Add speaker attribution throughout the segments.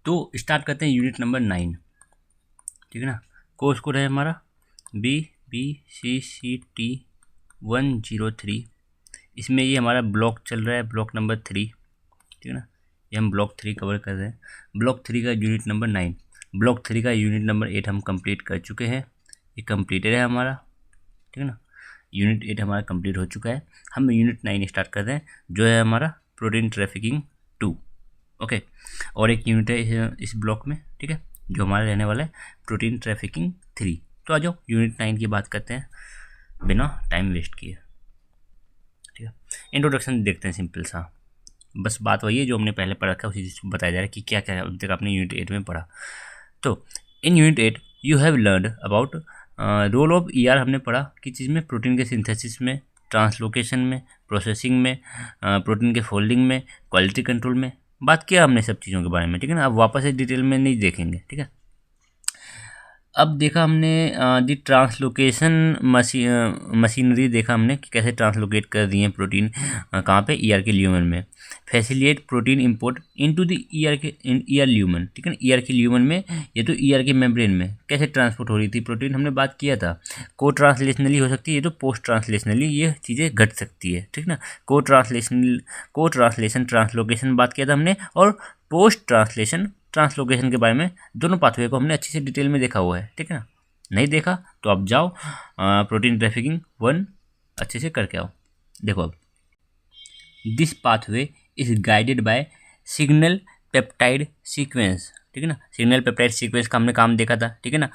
Speaker 1: तो स्टार्ट करते हैं यूनिट नंबर 9, ठीक है ना। कोर्स कोड है हमारा BBCCT 103। इसमें ये हमारा ब्लॉक चल रहा है, ब्लॉक नंबर 3, ठीक है ना। ये हम ब्लॉक 3 कवर कर रहे हैं। ब्लॉक 3 का यूनिट नंबर 9, ब्लॉक 3 का यूनिट नंबर 8 हम कंप्लीट कर चुके हैं। ये कंप्लीटेड है हमारा, ठीक है ना। यूनिट 8 हमारा कंप्लीट हो चुका है। हम यूनिट 9 स्टार्ट कर रहे हैं, जो है हमारा प्रोटीन ट्रैफिकिंग 2। ओके, और एक यूनिट है इस ब्लॉक में, ठीक है, जो हमारा रहने वाला है प्रोटीन ट्रैफिकिंग 3। तो आ जाओ यूनिट 9 की बात करते हैं बिना टाइम वेस्ट किए, ठीक है। इंट्रोडक्शन देखते हैं सिंपल सा, बस बात वही है जो हमने पहले पढ़ा था, उसी चीज़ को बताया जा रहा है कि क्या क्या अभी तक आपने यूनिट 8 में पढ़ा। तो in unit 8 you have learned about role of ER. हमने पढ़ा कि चीज़ में प्रोटीन के सिंथेसिस में, ट्रांसलोकेशन में, प्रोसेसिंग में, प्रोटीन के फोल्डिंग में, क्वालिटी कंट्रोल में बात किया हमने सब चीज़ों के बारे में, ठीक है ना। अब वापस से डिटेल में नहीं देखेंगे, ठीक है। अब देखा हमने दी ट्रांसलोकेशन मशीनरी, देखा हमने कि कैसे ट्रांसलोकेट कर दिए हैं प्रोटीन कहाँ पे, ईआर के ल्यूमन में। Facilitate protein import into the ER के ईआर ल्यूमन, ठीक है ना। ईआर के ल्यूमन में, ये तो ईआर के मेम्ब्रेन में कैसे ट्रांसपोर्ट हो रही थी प्रोटीन, हमने बात किया था। को ट्रांसलेशनली हो सकती है, ये तो पोस्ट ट्रांसलेशनली ये चीज़ें घट सकती है, ठीक ना। को ट्रांसलेशन ट्रांसलोकेशन बात किया था हमने, और पोस्ट ट्रांसलेशन ट्रांसलोकेशन के बारे में, दोनों पाथवे को हमने अच्छी से डिटेल में देखा हुआ है, ठीक है ना। नहीं देखा तो अब जाओ प्रोटीन ट्रैफिकिंग 1 अच्छे से करके आओ। देखो अब this pathway is guided buy signal peptide sequence, ठीक है ना। सिग्नल पेप्टाइड सीक्वेंस का हमने काम देखा था, ठीक है ना।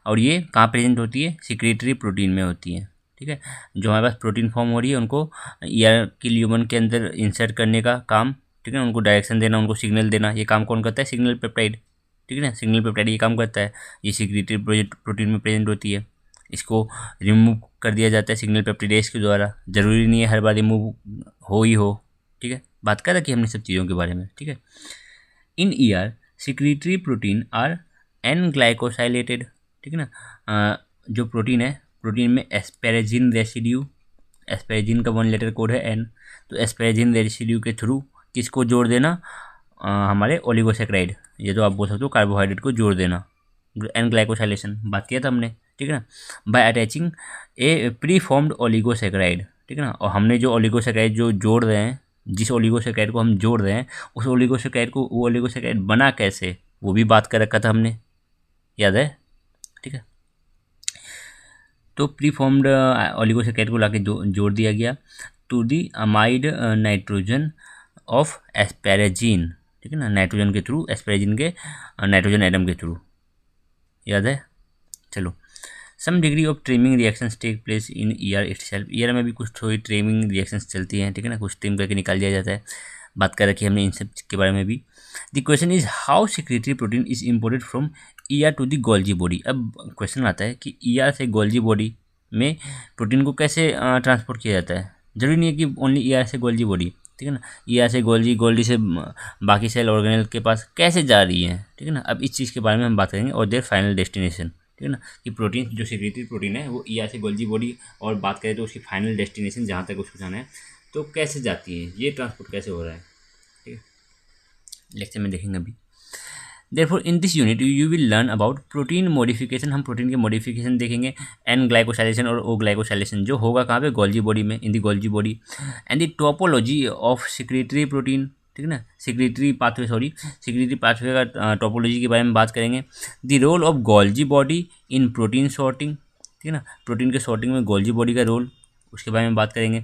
Speaker 1: और ये कहाँ प्रेजेंट होती है, सिक्रेटरी प्रोटीन में होती है, ठीक है। जो हमारे पास प्रोटीन फॉर्म हो रही है उनको ईआर की ल्यूमन के अंदर इंसर्ट करने का काम, ठीक है ना। उनको डायरेक्शन देना, उनको सिग्नल देना, ये काम कौन करता है, सिग्नल पेप्टाइड, ठीक है ना। सिग्नल पेप्टाइड ये काम करता है, ये सिक्रेटरी प्रोटीन में प्रेजेंट होती है। इसको रिमूव कर दिया जाता है सिग्नल पेप्टाइडेज के द्वारा, ज़रूरी नहीं है हर बार रिमूव हो ही हो, ठीक है। बात कर रखी हमने सब चीज़ों के बारे में, ठीक है। In ER secretory protein are N glycosylated, ठीक है ना। जो प्रोटीन है, प्रोटीन में एस्पेरेजिन रेसिड्यू, एस्पेरेजिन का 1 लेटर कोड है एन, तो एस्पेरेजिन रेसिड्यू के थ्रू किसको जोड़ देना, हमारे ओलिगोसेक्राइड, ये तो आप बोल सकते हो कार्बोहाइड्रेट को जोड़ देना, एन ग्लाइकोसाइलेशन बात किया था हमने, ठीक है ना। बाय अटैचिंग ए प्री फॉर्म्ड ओलिगोसेक्राइड, ठीक है ना। और हमने जो ओलिगोसेक्राइड जो जोड़ रहे हैं, जिस ओलिगोसेक्राइड को हम जोड़ रहे हैं, उस ओलिगोसेक्राइड को, वो ओलिगोसेक्राइड बना कैसे, वो भी बात कर रखा था हमने, याद है, ठीक है। तो प्री फॉर्म्ड ओलिगोसेक्राइड को लाके जोड़ दिया गया to the amide nitrogen of asparagine, ठीक है ना। नाइट्रोजन के थ्रू, एस्पेरेजिन के नाइट्रोजन एटम के थ्रू, याद है। चलो, some degree of trimming reactions take place in ER itself. ER में भी कुछ थोड़ी ट्रिमिंग रिएक्शंस चलती हैं, ठीक है ना। कुछ ट्रिम करके निकाल दिया जाता है, बात कर रखी हमने इन सब के बारे में भी। The question is how secretory protein is imported from ER to the Golgi body. अब क्वेश्चन आता है कि ईआर से गोल्जी बॉडी में प्रोटीन को कैसे ट्रांसपोर्ट किया जाता है। जरूरी नहीं है कि ओनली ईआर से गोल्जी बॉडी, ठीक है ना। ईआर से गोल्जी, गोल्जी से बाकी सेल ऑर्गेनेल के पास कैसे जा रही है, ठीक है ना। अब इस चीज़ के बारे में हम बात करेंगे, और देयर फाइनल डेस्टिनेशन, ठीक है ना। कि प्रोटीन जो सिक्रेटरी प्रोटीन है वो ईआर से गोल्जी बॉडी, और बात करें तो उसकी फाइनल डेस्टिनेशन जहाँ तक उसको जाना है, तो कैसे जाती है, ये ट्रांसपोर्ट कैसे हो रहा है, ठीक है, लेक्चर में देखेंगे अभी। Therefore in this unit you will learn about protein modification. हम प्रोटीन के मॉडिफिकेशन देखेंगे, एन ग्लाइकोसाइलेशन और ओ ग्लाइकोसाइलेशन, जो होगा कहाँ पे, गोल्जी बॉडी में, in the Golgi body. And the topology of secretory protein, ठीक है ना, सिक्रेटरी पाथवे, सिक्रेटरी पाथवे का टोपोलॉजी के बारे में बात करेंगे। The role of Golgi body in protein sorting, ठीक है ना, प्रोटीन के सॉर्टिंग में गोल्जी बॉडी का रोल, उसके बारे में बात करेंगे।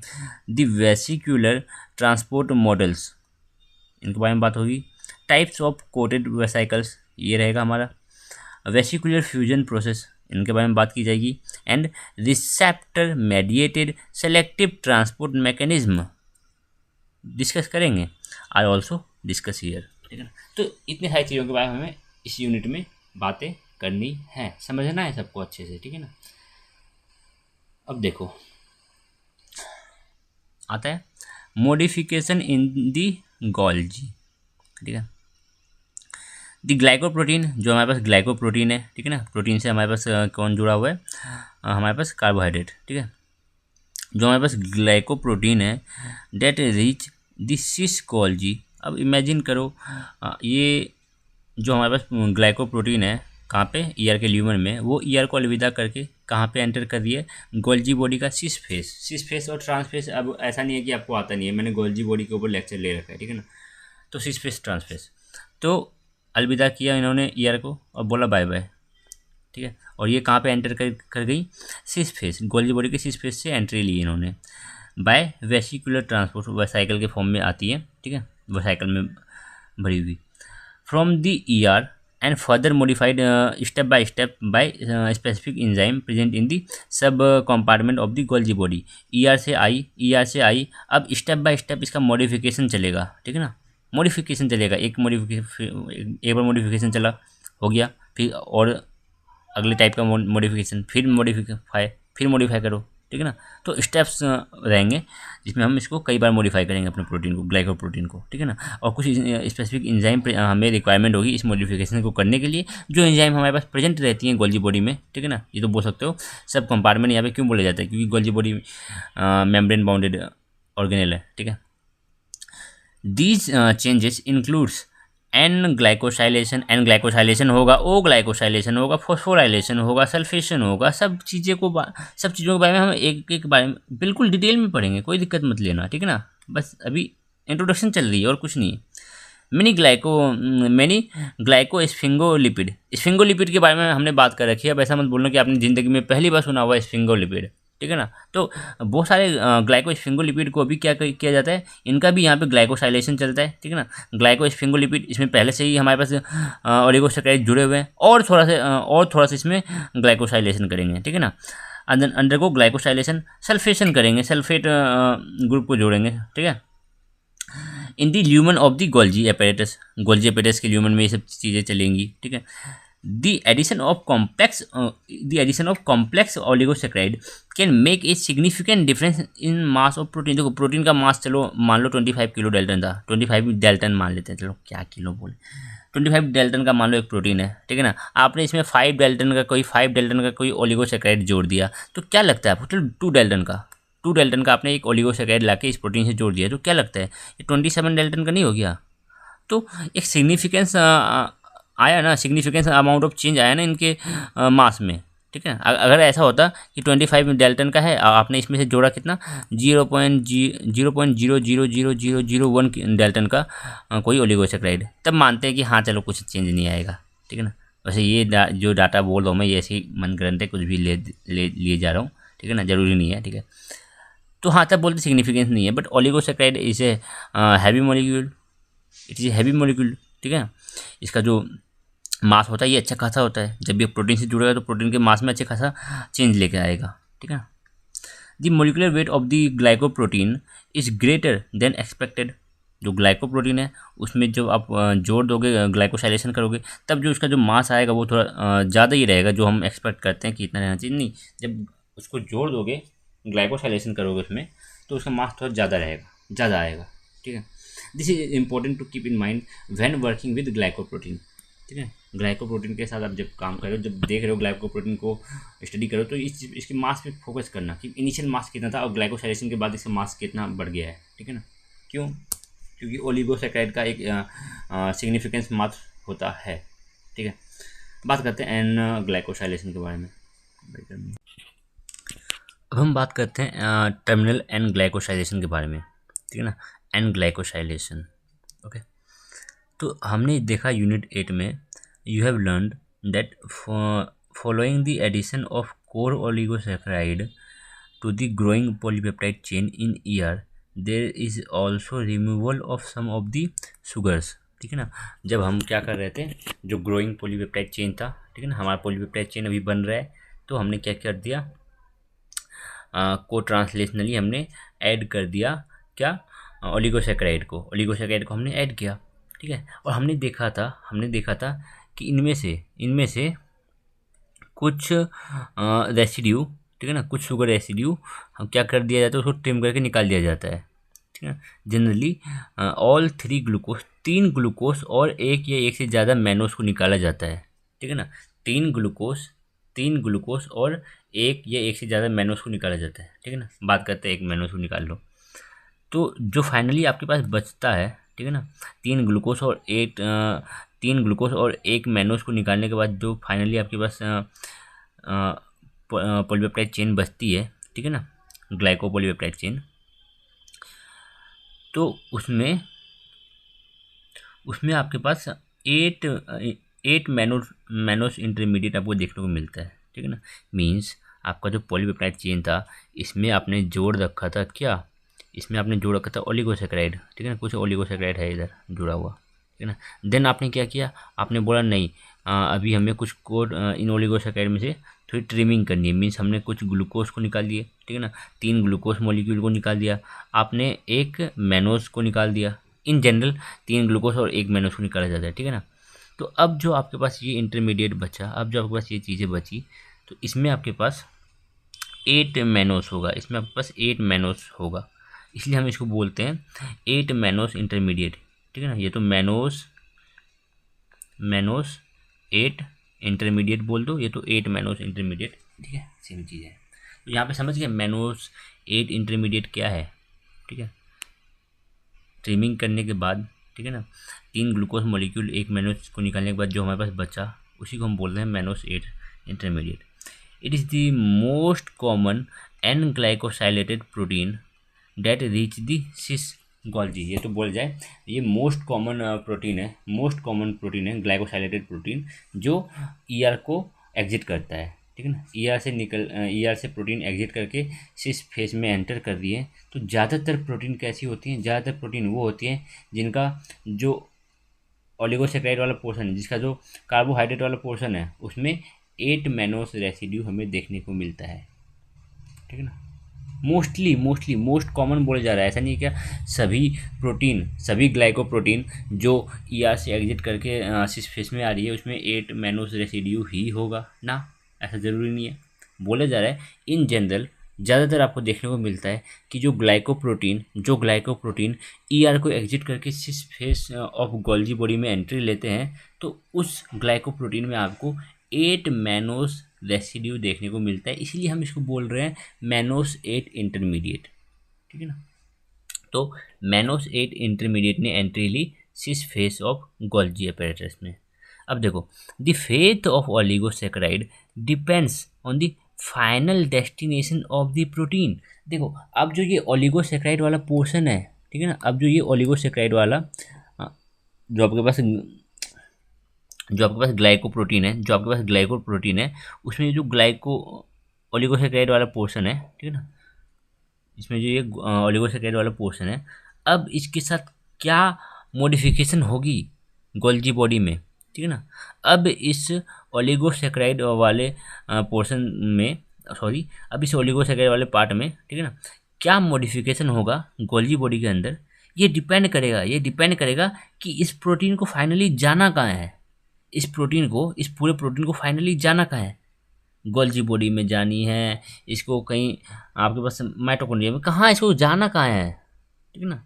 Speaker 1: द वेसिकुलर ट्रांसपोर्ट मॉडल्स, इनके बारे में बात होगी। टाइप्स ऑफ कोटेड वेसिकल्स, ये रहेगा हमारा। वेसिकुलर फ्यूजन प्रोसेस, इनके बारे में बात की जाएगी। And receptor mediated selective transport mechanism discuss करेंगे, आर ऑल्सो डिस्कस हियर, ठीक है ना। तो इतनी सारी चीज़ों के बारे में हमें इस यूनिट में बातें करनी है, समझना है सबको अच्छे से, ठीक है ना। अब देखो आता है मॉडिफिकेशन इन दी गोल्जी, ठीक है। द ग्लाइकोप्रोटीन, जो हमारे पास ग्लाइकोप्रोटीन है, ठीक है ना। प्रोटीन से हमारे पास कौन जुड़ा हुआ है, हमारे पास कार्बोहाइड्रेट, ठीक है। जो हमारे पास ग्लाइकोप्रोटीन है that reach the cis Golgi. अब इमेजिन करो ये जो हमारे पास ग्लाइकोप्रोटीन है कहाँ पे, ईआर के ल्यूमन में, वो ईआर को अलविदा करके कहाँ पे एंटर कर रही है, गोल्जी बॉडी का सिस फेस। सिस फेस और ट्रांसफेस, अब ऐसा नहीं है कि आपको आता नहीं है, मैंने गोल्जी बॉडी के ऊपर लेक्चर ले रखा है, ठीक है ना। तो सिस फेस ट्रांसफेस, तो अलविदा किया इन्होंने ईआर को और बोला बाय बाय, ठीक है। और ये कहाँ पे एंटर कर गई, सिस फेस, गोल्जी बॉडी के सिस फेस से एंट्री ली इन्होंने बाय वेसिकुलर ट्रांसपोर्ट, वेसाइकल के फॉर्म में आती है, ठीक है, वेसाइकल में भरी हुई, from the ER and further modified step by step by specific enzyme present in the subcompartment of the Golgi body. ER से आई, अब स्टेप बाय स्टेप इसका मॉडिफिकेशन चलेगा, ठीक है ना, मॉडिफिकेशन चलेगा, एक बार मॉडिफिकेशन चला, हो गया, फिर और अगले टाइप का मॉडिफिकेशन, फिर मॉडिफाई करो, ठीक है ना। तो स्टेप्स रहेंगे जिसमें हम इसको कई बार मॉडिफाई करेंगे अपने प्रोटीन को, ग्लाइकोप्रोटीन को, ठीक है ना। और कुछ स्पेसिफिक एंजाइम हमें रिक्वायरमेंट होगी इस मॉडिफिकेशन को करने के लिए, जो एंजाइम हमारे पास प्रेजेंट रहती हैं गोल्जी बॉडी में, ठीक है ना। ये तो बोल सकते हो सब कंपार्टमेंट यहाँ पे क्यों बोले जाते हैं, क्योंकि Golgi body membrane bounded organelle है, ठीक है। These changes includes N glycosylation होगा, ओ ग्लाइकोसाइलेशन होगा, फॉस्फोराइलेशन होगा, सल्फेशन होगा, सब चीज़ों के बारे में हम एक एक बारे में बिल्कुल डिटेल में पढ़ेंगे, कोई दिक्कत मत लेना, ठीक है ना। बस अभी इंट्रोडक्शन चल रही है और कुछ नहीं है। मैनी ग्लाइको स्फिंगोलिपिड के बारे में हमने बात कर रखी है। अब ऐसा मत बोलना कि आपने ज़िंदगी में पहली बार सुना हुआ स्फिंगोलिपिड, ठीक है ना। तो बहुत सारे ग्लाइकोस्फिंगोलिपिड को भी क्या किया जाता है, इनका भी यहाँ पे ग्लाइकोसाइलेशन चलता है, ठीक है ना। ग्लाइकोस्फिंगोलिपिड इसमें पहले से ही हमारे पास ओलिगोसैकेराइड जुड़े हुए हैं, और थोड़ा सा इसमें ग्लाइकोसाइलेशन करेंगे, ठीक है ना। अंदर को ग्लाइकोसाइलेशन, सल्फेशन करेंगे, सल्फेट ग्रुप को जोड़ेंगे, ठीक है। In the lumen of the Golgi apparatus के ल्यूमन में ये सब चीज़ें चलेंगी, ठीक है। The addition of complex oligosaccharides can make a significant difference in mass of protein। देखो प्रोटीन का मास, चलो मान लो 25 किलो डेल्टन था, 25 डेल्टन मान लेते हैं, चलो क्या किलो बोले, 25 डेल्टन का मान लो एक प्रोटीन है, ठीक है ना। आपने इसमें 5 डेल्टन का कोई ओलिगोसैकेराइड जोड़ दिया, तो क्या लगता है आपको, चलो 2 डेल्टन का आपने एक ओलिगोसैकेराइड लाके इस प्रोटीन से जोड़ दिया, तो क्या लगता है ये 27 डेल्टन का नहीं हो गया। तो एक सिग्निफिकेंस आया ना, सिग्निफिकेंस अमाउंट ऑफ चेंज आया ना इनके मास में, ठीक है। अगर ऐसा होता कि 25 डेल्टन का है, आपने इसमें से जोड़ा कितना, 0.0000001 डेल्टन का कोई ओलिगोसैकेराइड, तब मानते हैं कि हाँ चलो कुछ चेंज नहीं आएगा, ठीक है ना। वैसे ये जो डाटा बोल रहा हूँ मैं, ये ऐसे ही मनगढ़ंत है, कुछ भी लिए जा रहा हूँ, ठीक है ना, ज़रूरी नहीं है, ठीक है। तो हाँ तब बोलते सिग्निफिकेंस नहीं है, but oligosaccharide is a heavy molecule, it is heavy molecule, ठीक है। इसका जो मास होता है ये अच्छा खासा होता है, जब ये प्रोटीन से जुड़ेगा तो प्रोटीन के मास में अच्छा खासा चेंज लेके आएगा, ठीक है। The molecular weight of the glycoprotein is greater than expected. जो ग्लाइकोप्रोटीन है उसमें जो आप जोड़ दोगे, ग्लाइकोसाइलेशन करोगे, तब जो उसका जो मास आएगा वो थोड़ा ज़्यादा ही रहेगा, जो हम एक्सपेक्ट करते हैं कि इतना रहना चाहिए, नहीं, जब उसको जोड़ दोगे, ग्लाइकोसाइलेशन करोगे उसमें, तो उसका मास थोड़ा ज़्यादा आएगा, ठीक है। This is important to keep in mind when working with glycoprotein, ठीक है। ग्लाइकोप्रोटीन के साथ आप जब काम करो, जब देख रहे हो ग्लाइकोप्रोटीन को स्टडी करो, तो इसके मास पे फोकस करना कि इनिशियल मास कितना था और ग्लाइकोसाइलेशन के बाद इसका मास कितना बढ़ गया है, ठीक है ना। क्यों, क्योंकि ओलिगोसैकेराइड का एक सिग्निफिकेंस मास होता है, ठीक है। बात करते हैं एन ग्लाइकोसाइलेशन के बारे में। अब हम बात करते हैं टर्मिनल एन ग्लाइकोसाइलेशन के बारे में, ठीक है ना। N glycosylation, okay. तो हमने देखा यूनिट 8 में, you have learned that following the addition of core oligosaccharide to the growing polypeptide chain in ER there is also removal of some of the sugars, ठीक है ना। जब हम क्या कर रहे थे, जो ग्रोइंग पॉलीपेप्टाइड चेन था, ठीक है ना, हमारा पॉलीपेप्टाइड चेन अभी बन रहा है, तो हमने क्या कर दिया, को ट्रांसलेशनली हमने ऐड कर दिया, क्या, ओलिगोसैकेराइड को हमने ऐड किया, ठीक है। और हमने देखा था कि इनमें से कुछ रेसिड्यू, ठीक है ना, कुछ शुगर रेसिड्यू हम क्या कर दिया जाता है, उसको ट्रिम करके निकाल दिया जाता है, ठीक है। जनरली ऑल 3 ग्लूकोज और एक या एक से ज़्यादा मैनोस को निकाला जाता है, ठीक है ना। 3 ग्लूकोज और एक या एक से ज़्यादा मैनोस को निकाला जाता है, ठीक है ना। बात करते हैं एक मैनोस को निकाल लो, तो जो फाइनली आपके पास बचता है, ठीक है ना, 3 3 ग्लूकोज और 1 मैनोज को निकालने के बाद जो फाइनली आपके पास पॉलीपेप्टाइड चेन बचती है, ठीक है ना, ग्लाइकोपॉलीपेप्टाइड चेन, तो उसमें आपके पास 8 मैनोस इंटरमीडिएट आपको देखने को मिलता है, ठीक है ना। मीन्स आपका जो पॉलीपेप्टाइड चेन था इसमें आपने जोड़ रखा था क्या, इसमें आपने जोड़ रखा था ओलिगोसैकेराइड, ठीक है ना, कुछ ओलिगोसैकेराइड है इधर जुड़ा हुआ, ठीक है ना। देन आपने क्या किया, आपने बोला नहीं अभी हमें कुछ कोड इन ओलिगोसैकेराइड में से थोड़ी ट्रिमिंग करनी है। मीन्स हमने कुछ ग्लूकोज को निकाल दिए, ठीक है ना, 3 ग्लूकोज मॉलिक्यूल को निकाल दिया, आपने 1 मैनोज को निकाल दिया। इन जनरल 3 ग्लूकोज और 1 मैनोज को निकाला जाता है, ठीक है ना। तो अब जो आपके पास ये इंटरमीडिएट बचा, अब जो आपके पास ये चीज़ें बची, तो इसमें आपके पास 8 मैनोस होगा, इसमें आपके पास 8 मैनोस होगा, इसलिए हम इसको बोलते हैं 8 मैनोस इंटरमीडिएट, ठीक है ना। ये तो मैनोस 8 इंटरमीडिएट बोल दो, ये तो 8 मैनोस इंटरमीडिएट, ठीक है, सेम चीज़ है। तो यहाँ पे समझ गए मैनोस 8 इंटरमीडिएट क्या है, ठीक है। ट्रिमिंग करने के बाद, ठीक है ना, 3 ग्लूकोज मॉलिक्यूल 1 मैनोस को निकालने के बाद जो हमारे पास बचा उसी को हम बोल रहे हैं mannose 8 intermediate. It is the most common N glycosylated protein that reach the cis Golgi. ये तो बोल जाए, ये मोस्ट कॉमन प्रोटीन है, मोस्ट कॉमन प्रोटीन है ग्लाइकोसाइलेटेड प्रोटीन जो ईआर को एग्जिट करता है, ठीक है ना। ईआर से प्रोटीन एग्जिट करके सिस फेज में एंटर कर रही है। तो ज़्यादातर प्रोटीन कैसी होती हैं, ज़्यादातर प्रोटीन वो होती हैं जिनका जो ओलिगोसैकेराइड वाला पोर्शन है, जिसका जो कार्बोहाइड्रेट वाला पोर्शन है, उसमें 8 मैनोस रेसिड्यू हमें देखने को मिलता है, ठीक है ना। मोस्टली मोस्ट कॉमन बोला जा रहा है, ऐसा नहीं है क्या सभी प्रोटीन, सभी ग्लाइकोप्रोटीन जो ईआर से एग्जिट करके सिस फेस में आ रही है उसमें 8 मैनोस रेसिड्यू ही होगा ना, ऐसा ज़रूरी नहीं है। बोला जा रहा है इन जनरल ज़्यादातर आपको देखने को मिलता है कि जो ग्लाइकोप्रोटीन ईआर को एग्जिट करके सिस फेस ऑफ गोल्जी बॉडी में एंट्री लेते हैं, तो उस ग्लाइकोप्रोटीन में आपको 8 मैनोस रेसिड्यू देखने को मिलता है, इसलिए हम इसको बोल रहे हैं मैनोस 8 इंटरमीडिएट, ठीक है ना। तो मैनोस 8 इंटरमीडिएट ने एंट्री ली cis face of Golgi apparatus में। अब देखो, the fate of oligosaccharide depends on the final destination of the protein. देखो अब जो ये ओलिगोसैकेराइड वाला पोर्शन है, ठीक है ना, अब जो ये ओलिगोसैकेराइड वाला जो आपके पास ग्लाइकोप्रोटीन है, उसमें जो ओलिगोसैकेराइड वाला पोर्शन है, ठीक है ना, इसमें जो ये ओलिगोसैकेराइड वाला पोर्शन है, अब इसके साथ क्या मॉडिफिकेशन होगी गोल्जी बॉडी में, ठीक है ना। अब इस ओलिगोसैकेराइड वाले पोर्शन में, सॉरी, अब इस ओलिगोसैकेराइड वाले पार्ट में, ठीक है ना, क्या मॉडिफिकेशन होगा गोल्जी बॉडी के अंदर, ये डिपेंड करेगा कि इस प्रोटीन को फाइनली जाना कहाँ है, इस पूरे प्रोटीन को फाइनली जाना कहाँ है, गोल्जी बॉडी में जानी है, इसको कहीं आपके पास माइटोकॉन्ड्रिया में, कहाँ इसको जाना कहाँ है, ठीक है ना,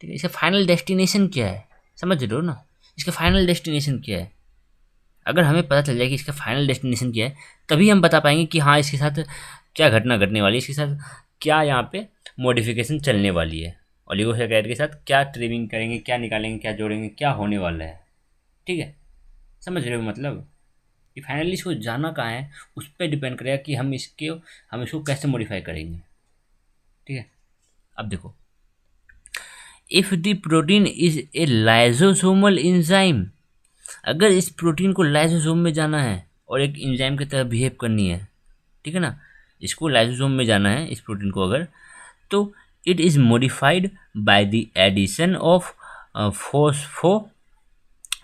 Speaker 1: ठीक है। इसका फाइनल डेस्टिनेशन क्या है, समझ रहे हो ना, इसका फाइनल डेस्टिनेशन क्या है। अगर हमें पता चल जाए कि इसका फाइनल डेस्टिनेशन क्या है, तभी हम बता पाएंगे कि हाँ इसके साथ क्या घटना घटने वाली है, इसके साथ क्या यहाँ पे मॉडिफिकेशन चलने वाली है, ओलिगोसैकेराइड के साथ क्या ट्रिमिंग करेंगे, क्या निकालेंगे, क्या जोड़ेंगे, क्या होने वाला है, ठीक है। समझ रहे हो मतलब कि फाइनली इसको जाना कहाँ है, उस पर डिपेंड करेगा कि हम इसको कैसे मॉडिफाई करेंगे, ठीक है। अब देखो, if the protein is a lysosomal enzyme, अगर इस प्रोटीन को लाइसोसोम में जाना है और एक एंजाइम की तरह बिहेव करनी है, ठीक है ना, इसको लाइसोसोम में जाना है इस प्रोटीन को अगर, तो it is modified by the addition of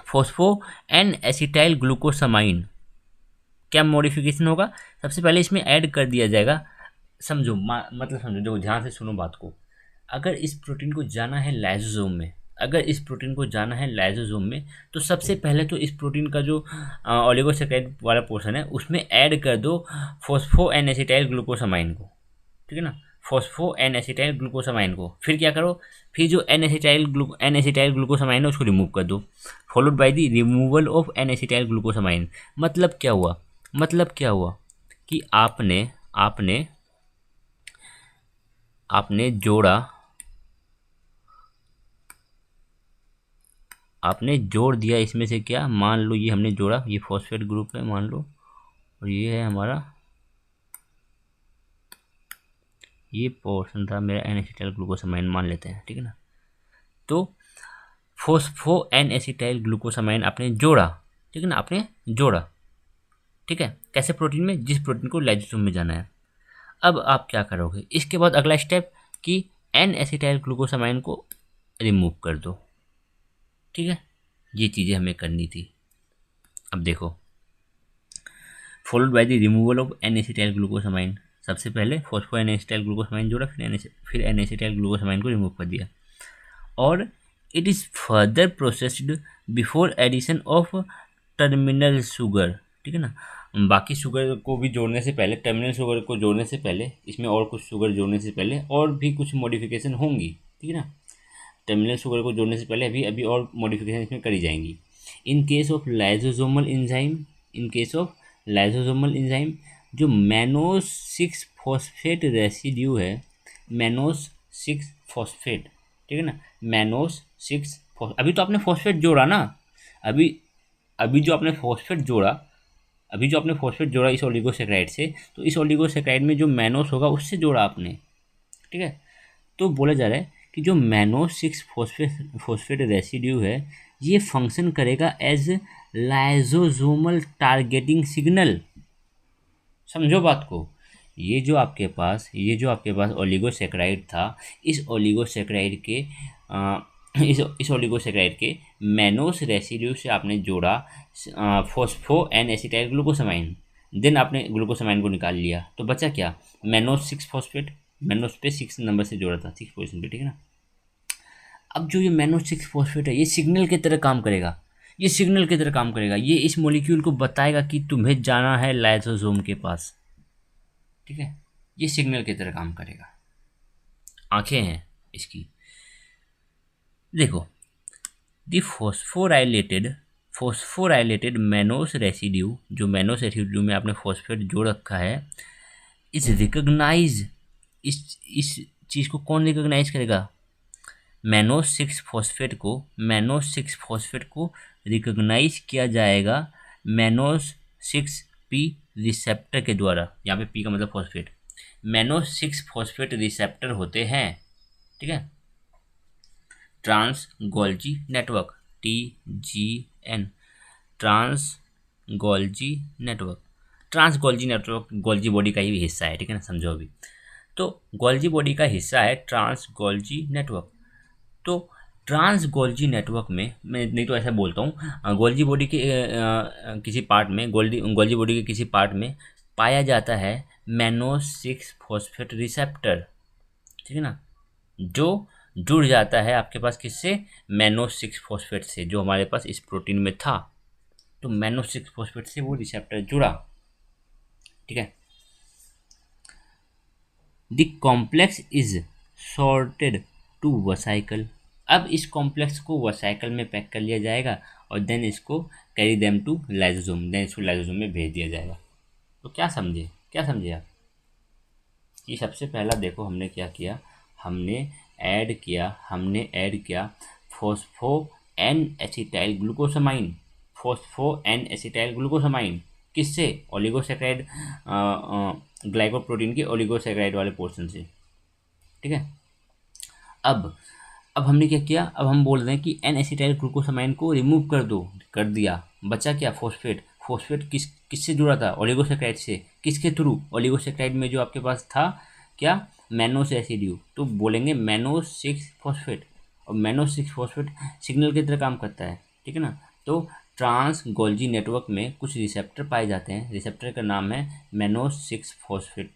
Speaker 1: phospho and acetyl glucosamine. क्या मॉडिफिकेशन होगा, सबसे पहले इसमें ऐड कर दिया जाएगा, समझो मतलब समझो, जो ध्यान से सुनो बात को, अगर इस प्रोटीन को जाना है लाइसोसोम में, तो सबसे पहले तो इस प्रोटीन का जो ओलिगोसैकेराइड वाला पोर्शन है उसमें ऐड कर दो फॉस्फो एन एसिटाइल ग्लूकोसामाइन को, ठीक है ना, फॉस्फो एन एसिटाइल ग्लूकोसामाइन को। फिर क्या करो, फिर जो एन एसिटाइल ग्लूकोसामाइन है उसको रिमूव कर दो, followed by the removal of N acetyl glucosamine. मतलब क्या हुआ कि आपने जोड़ा आपने जोड़ दिया इसमें से क्या, मान लो ये हमने जोड़ा, ये फॉस्फेट ग्रुप है मान लो, और ये है हमारा, ये पोर्शन था मेरा एन एसिटाइल ग्लूकोसामाइन मान लेते हैं, ठीक है ना। तो फोस्फो एन एसिटाइल ग्लूकोसामाइन आपने जोड़ा, ठीक है ना, आपने जोड़ा, ठीक है, कैसे प्रोटीन में, जिस प्रोटीन को लाइसोसोम में जाना है। अब आप क्या करोगे, इसके बाद अगला स्टेप कि एन एसिटाइल ग्लूकोसामाइन को रिमूव कर दो, ठीक है, ये चीज़ें हमें करनी थी। अब देखो, followed by the removal of N acetyl glucosamine, सबसे पहले फॉस्फो एन एसिटाइल ग्लूकोसामाइन जोड़ा, फिर एन एसिटाइल ग्लूकोसामाइन को रिमूव कर दिया, और it is further processed before addition of terminal sugar, ठीक है ना। बाकी शुगर को भी जोड़ने से पहले, टर्मिनल शुगर को जोड़ने से पहले, इसमें और कुछ शुगर जोड़ने से पहले और भी कुछ मॉडिफिकेशन होंगी, ठीक है ना। टर्मिनल शुगर को जोड़ने से पहले अभी और मॉडिफिकेशन इसमें करी जाएंगी। In case of lysosomal enzyme, in case of lysosomal enzyme, जो मैनोस 6 फॉस्फेट रेसिड्यू है, मैनोस 6 फॉस्फेट, ठीक है ना, मैनोस 6, अभी तो आपने फॉस्फेट जोड़ा ना, अभी अभी जो आपने फॉस्फेट जोड़ा, अभी जो आपने फॉस्फेट जोड़ा इस ओलिगोसेक्राइड से, तो इस ओलिगोसेक्राइड में जो मैनोस होगा उससे जोड़ा आपने, ठीक है। तो बोला जा रहा है कि जो मैनोस 6 फॉस्फेट रेसिड्यू है, ये फंक्शन करेगा एज लाइसोसोमल टारगेटिंग सिग्नल। समझो बात को, ये जो आपके पास ओलिगोसेक्राइड था, इस ओलिगोसेक्राइड के इस ओलिगोसेक्राइड के मैनोस रेसिड्यू से आपने जोड़ा phospho N acetyl glucosamine, then आपने ग्लूकोसामाइन को निकाल लिया, तो बचा क्या, मैनोस 6 फॉस्फेट, मैनोस पे 6 नंबर से जोड़ा था, 6 पोजीशन पे, ठीक है ना। अब जो ये मैनोस 6 फॉस्फेट है, ये सिग्नल की तरह काम करेगा, ये सिग्नल की तरह काम करेगा, ये इस मॉलिक्यूल को बताएगा कि तुम्हें जाना है लाइसोसोम के पास, ठीक है, ये सिग्नल की तरह काम करेगा। आंखें हैं इसकी, देखो, दी फॉस्फोराइलेटेड मैनोस रेसिड्यू, जो मैनोस रेसिड्यू में आपने फॉस्फेट जोड़ रखा है, इस रिकग्नाइज, इस चीज़ को कौन रिकग्नाइज करेगा, मैनोस 6 फॉस्फेट को रिकग्नाइज किया जाएगा मैनोस 6 पी रिसेप्टर के द्वारा, यहाँ पे पी का मतलब फॉस्फेट, मैनोस 6 फॉस्फेट रिसेप्टर होते हैं, ठीक है, trans Golgi network, TGN, trans Golgi network, trans Golgi network Golgi body का ही हिस्सा है, ठीक है ना, समझो अभी। तो गोल्जी बॉडी का हिस्सा है ट्रांस गोल्जी नेटवर्क। तो ट्रांस गोल्जी नेटवर्क में, मैं नहीं तो ऐसा बोलता हूँ, गोल्जी बॉडी के किसी पार्ट में, गोल्जी बॉडी के किसी पार्ट में पाया जाता है मैनोस 6 फॉस्फेट रिसेप्टर, ठीक है ना, जो जुड़ जाता है आपके पास किससे, मैनोस 6 फॉस्फेट से, जो हमारे पास इस प्रोटीन में था, तो मैनोस 6 फॉस्फेट से वो रिसेप्टर जुड़ा, ठीक है। The complex is sorted to vesicle, अब इस कॉम्प्लेक्स को वसाइकल में पैक कर लिया जाएगा और देन इसको carry them to lysosome, then इसको लाइसोसोम में भेज दिया जाएगा। तो क्या समझे आप, कि सबसे पहला देखो हमने क्या किया, हमने ऐड किया फॉस्फो एन एसिटाइल ग्लूकोसामाइन, किससे, ओलिगोसेक्राइड, ग्लाइकोप्रोटीन के ओलिगोसेक्राइड वाले पोर्शन से, ठीक है। अब हमने क्या किया, अब हम बोल रहे हैं कि एन एसिटाइल ग्लूकोसामाइन को रिमूव कर दिया, बचा क्या, फॉस्फेट किससे जुड़ा था, ओलिगोसेक्राइड से, किसके थ्रू, ओलिगोसेक्राइड में जो आपके पास था क्या, मैनोस रेसिड्यू, तो बोलेंगे मैनोस 6 फॉस्फेट, और मैनोस 6 फॉस्फेट सिग्नल की तरह काम करता है, ठीक है ना। तो ट्रांस गोल्जी नेटवर्क में कुछ रिसेप्टर पाए जाते हैं, रिसेप्टर का नाम है मैनोस 6 फॉस्फेट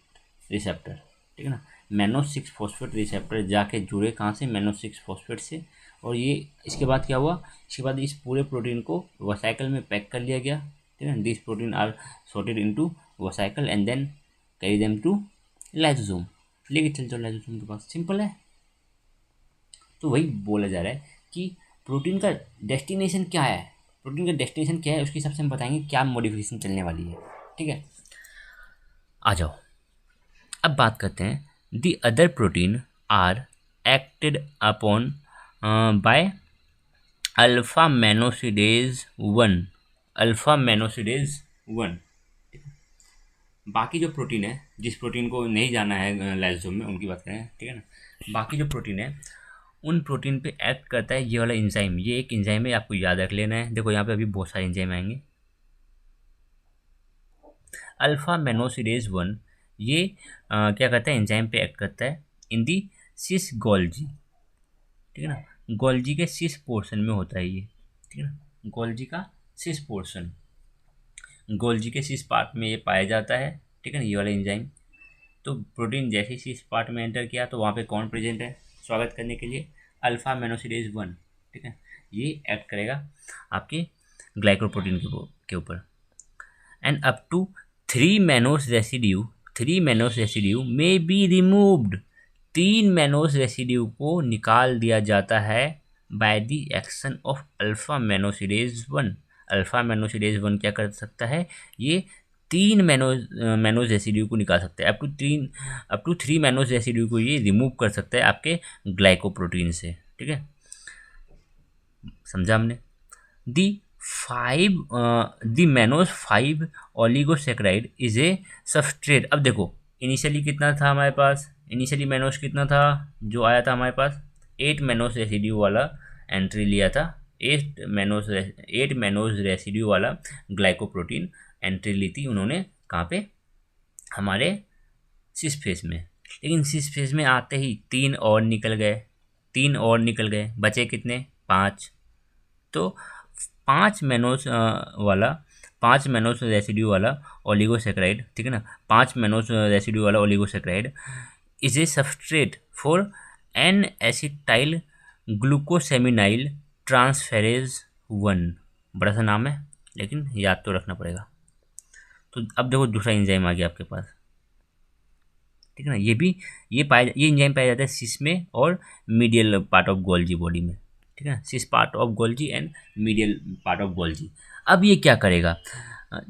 Speaker 1: रिसेप्टर, ठीक है ना। मैनोस 6 फॉस्फेट रिसेप्टर जाके जुड़े कहाँ से, मैनोस 6 फॉस्फेट से, और ये इसके बाद क्या हुआ, इसके बाद इस पूरे प्रोटीन को वसाइकल में पैक कर लिया गया, ठीक है। This protein are sorted into vesicle and then carry them to lysosome, लेके चल जाओ लाइसोसोम के पास, सिंपल है। तो वही बोला जा रहा है कि प्रोटीन का डेस्टिनेशन क्या है, उसके हिसाब से हम बताएंगे क्या मॉडिफिकेशन चलने वाली है, ठीक है। आ जाओ, अब बात करते हैं, the other protein are acted upon by alpha mannosidase 1, alpha mannosidase 1। बाकी जो प्रोटीन है, जिस प्रोटीन को नहीं जाना है लाइसोसोम में, उनकी बात करें, ठीक है ना। बाकी जो प्रोटीन है उन प्रोटीन पे एक्ट करता है ये वाला एंजाइम। ये एक एंजाइम है, आपको याद रख लेना है। देखो यहाँ पे अभी बहुत सारे एंजाइम आएंगे। अल्फा मेनोसिडेज 1 ये क्या करता है, एंजाइम पे एक्ट करता है इन दी सिस गोल्जी, ठीक है ना। गोल्जी के सिस पोर्शन में होता है ये, ठीक है ना। गोल्जी का सिस पोर्शन, गोल्जी के सिस पार्ट में ये पाया जाता है, ठीक है ना, ये वाला एंजाइम। तो प्रोटीन जैसे ही इस पार्ट में एंटर किया तो वहाँ पे कौन प्रेजेंट है स्वागत करने के लिए, अल्फा मेनोसिडेज 1, ठीक है। ये एक्ट करेगा आपके ग्लाइकोप्रोटीन के ऊपर। And up to 3 mannose residue may be removed. 3 mannose residue को निकाल दिया जाता है by the action of alpha mannosidase 1। Alpha mannosidase 1 क्या कर सकता है, ये 3 मैनोज रेसिड्यू को निकाल सकता है। अप टू 3 मैनोज रेसिड्यू को ये रिमूव कर सकता है आपके ग्लाइकोप्रोटीन से, ठीक है। समझा हमने। The mannose 5 oligosaccharide is a substrate. अब देखो इनिशियली कितना था हमारे पास, इनिशियली मैनोज कितना था जो आया था हमारे पास, 8 मैनोज रेसिड्यू वाला एंट्री लिया था। 8 मैनोज रेसिड्यू वाला ग्लाइकोप्रोटीन एंट्री ली थी उन्होंने, कहाँ पे, हमारे सिस फेस में। लेकिन सिस फेस में आते ही 3 और निकल गए, 3 और निकल गए, बचे कितने, 5। तो 5 मैनोस रेसिड्यू वाला ओलिगोसेक्राइड, ठीक है ना, 5 मैनोस रेसिड्यू वाला oligosaccharide is a substrate for N acetyl glucosaminyl transferase 1। बड़ा सा नाम है लेकिन याद तो रखना पड़ेगा। तो अब देखो दूसरा एंजाइम आ गया आपके पास, ठीक है ना। ये एंजाइम पाया जाता है सिस में और medial part of Golgi body में, ठीक है ना, cis part of Golgi and medial part of Golgi. अब ये क्या करेगा,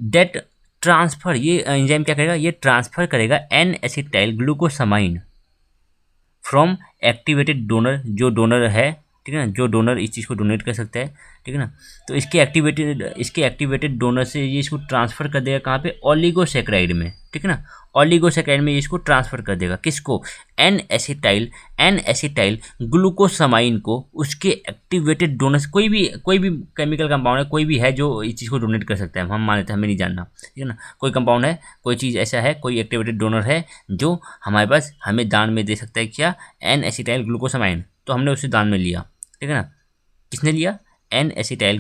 Speaker 1: डेट ट्रांसफर, ये एंजाइम क्या करेगा, ये ट्रांसफर करेगा N acetyl glucosamine from activated donor, जो डोनर है, ठीक है ना, जो डोनर इस चीज़ को डोनेट कर सकता है, ठीक है ना। तो इसके एक्टिवेटेड डोनर से ये इसको ट्रांसफ़र कर देगा कहाँ पे, ओलिगोसेक्राइड में, ठीक है ना। ओलिगोसेक्राइड में ये इसको ट्रांसफ़र कर देगा, किसको, एन एसिटाइल ग्लूकोसामाइन को, उसके एक्टिवेटेड डोनर, कोई भी केमिकल कंपाउंड है, कोई भी है जो इस चीज़ को डोनेट कर सकता है, हम मान लेते हैं, हमें नहीं जानना, ठीक है ना। कोई कंपाउंड है, कोई चीज़ ऐसा है, कोई एक्टिवेटेड डोनर है जो हमारे पास हमें दान में दे सकता है, क्या, एन एसिटाइल ग्लूकोसामाइन। तो हमने उसे दान में लिया, ठीक है ना। किसने लिया, एन एसिटाइल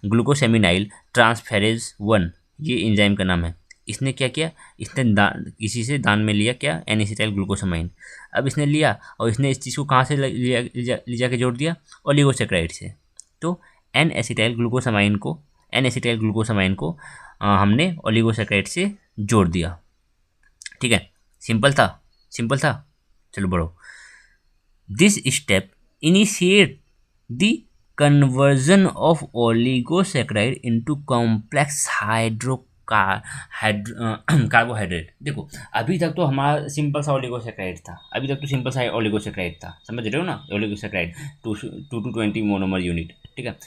Speaker 1: ग्लूकोसेमिनाइल ट्रांसफेरेज 1, ये एंजाइम का नाम है। इसने क्या किया, इसने किसी से दान में लिया क्या, एन एसिटाइल ग्लूकोसामाइन। अब इसने लिया और इसने इस चीज़ को कहाँ से ले जाके जोड़ दिया, ओलिगोसेक्राइड से। तो एन एसिटाइल ग्लूकोसामाइन को हमने ओलिगोसेक्राइड से जोड़ दिया, ठीक है। सिंपल था। चलो बढ़ो। This step initiate the conversion of oligosaccharide into complex carbohydrate. देखो अभी तक तो हमारा सिंपल सा ओलिगोसेक्राइड था, समझ रहे हो ना, ओलिगोसेक्राइड 2 to 20 मोनोमर यूनिट, ठीक है।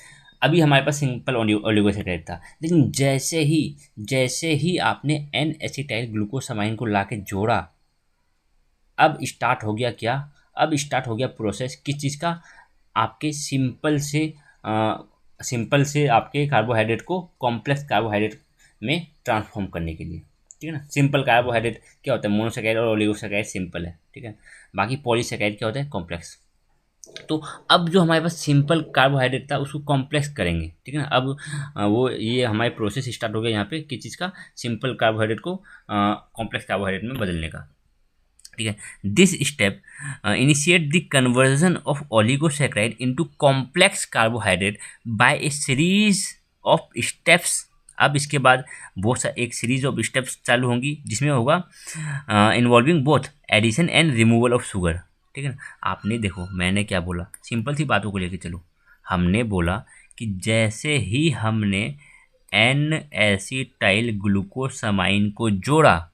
Speaker 1: अभी हमारे पास सिंपल ओलिगोसेक्राइड था, लेकिन जैसे ही आपने एन एसिटाइल ग्लूकोसामाइन को लाके जोड़ा, अब स्टार्ट हो गया प्रोसेस किस चीज़ का, आपके सिंपल से आपके कार्बोहाइड्रेट को कॉम्प्लेक्स कार्बोहाइड्रेट में ट्रांसफॉर्म करने के लिए, ठीक है ना। सिंपल कार्बोहाइड्रेट क्या होता है, मोनोसेकेराइड और ओलिगोसेकेराइड सिंपल है, ठीक है। बाकी पॉलीसेकेराइड क्या होता है, कॉम्प्लेक्स। तो अब जो हमारे पास सिंपल कार्बोहाइड्रेट था उसको कॉम्प्लेक्स करेंगे, ठीक है ना। अब वो ये हमारे प्रोसेस स्टार्ट हो गया यहाँ पे किस चीज़ का, सिंपल कार्बोहाइड्रेट को कॉम्प्लेक्स कार्बोहाइड्रेट में बदलने का, ठीक है। This step initiate the conversion of oligosaccharide into complex carbohydrate by a series of steps. अब इसके बाद बहुत सा एक सीरीज ऑफ स्टेप्स चालू होंगी जिसमें होगा involving both addition and removal of sugar, ठीक है ना। आपने देखो मैंने क्या बोला, सिंपल सी बातों को लेके चलो। हमने बोला कि जैसे ही हमने एन एसिटाइल ग्लूकोसामाइन को जोड़ा,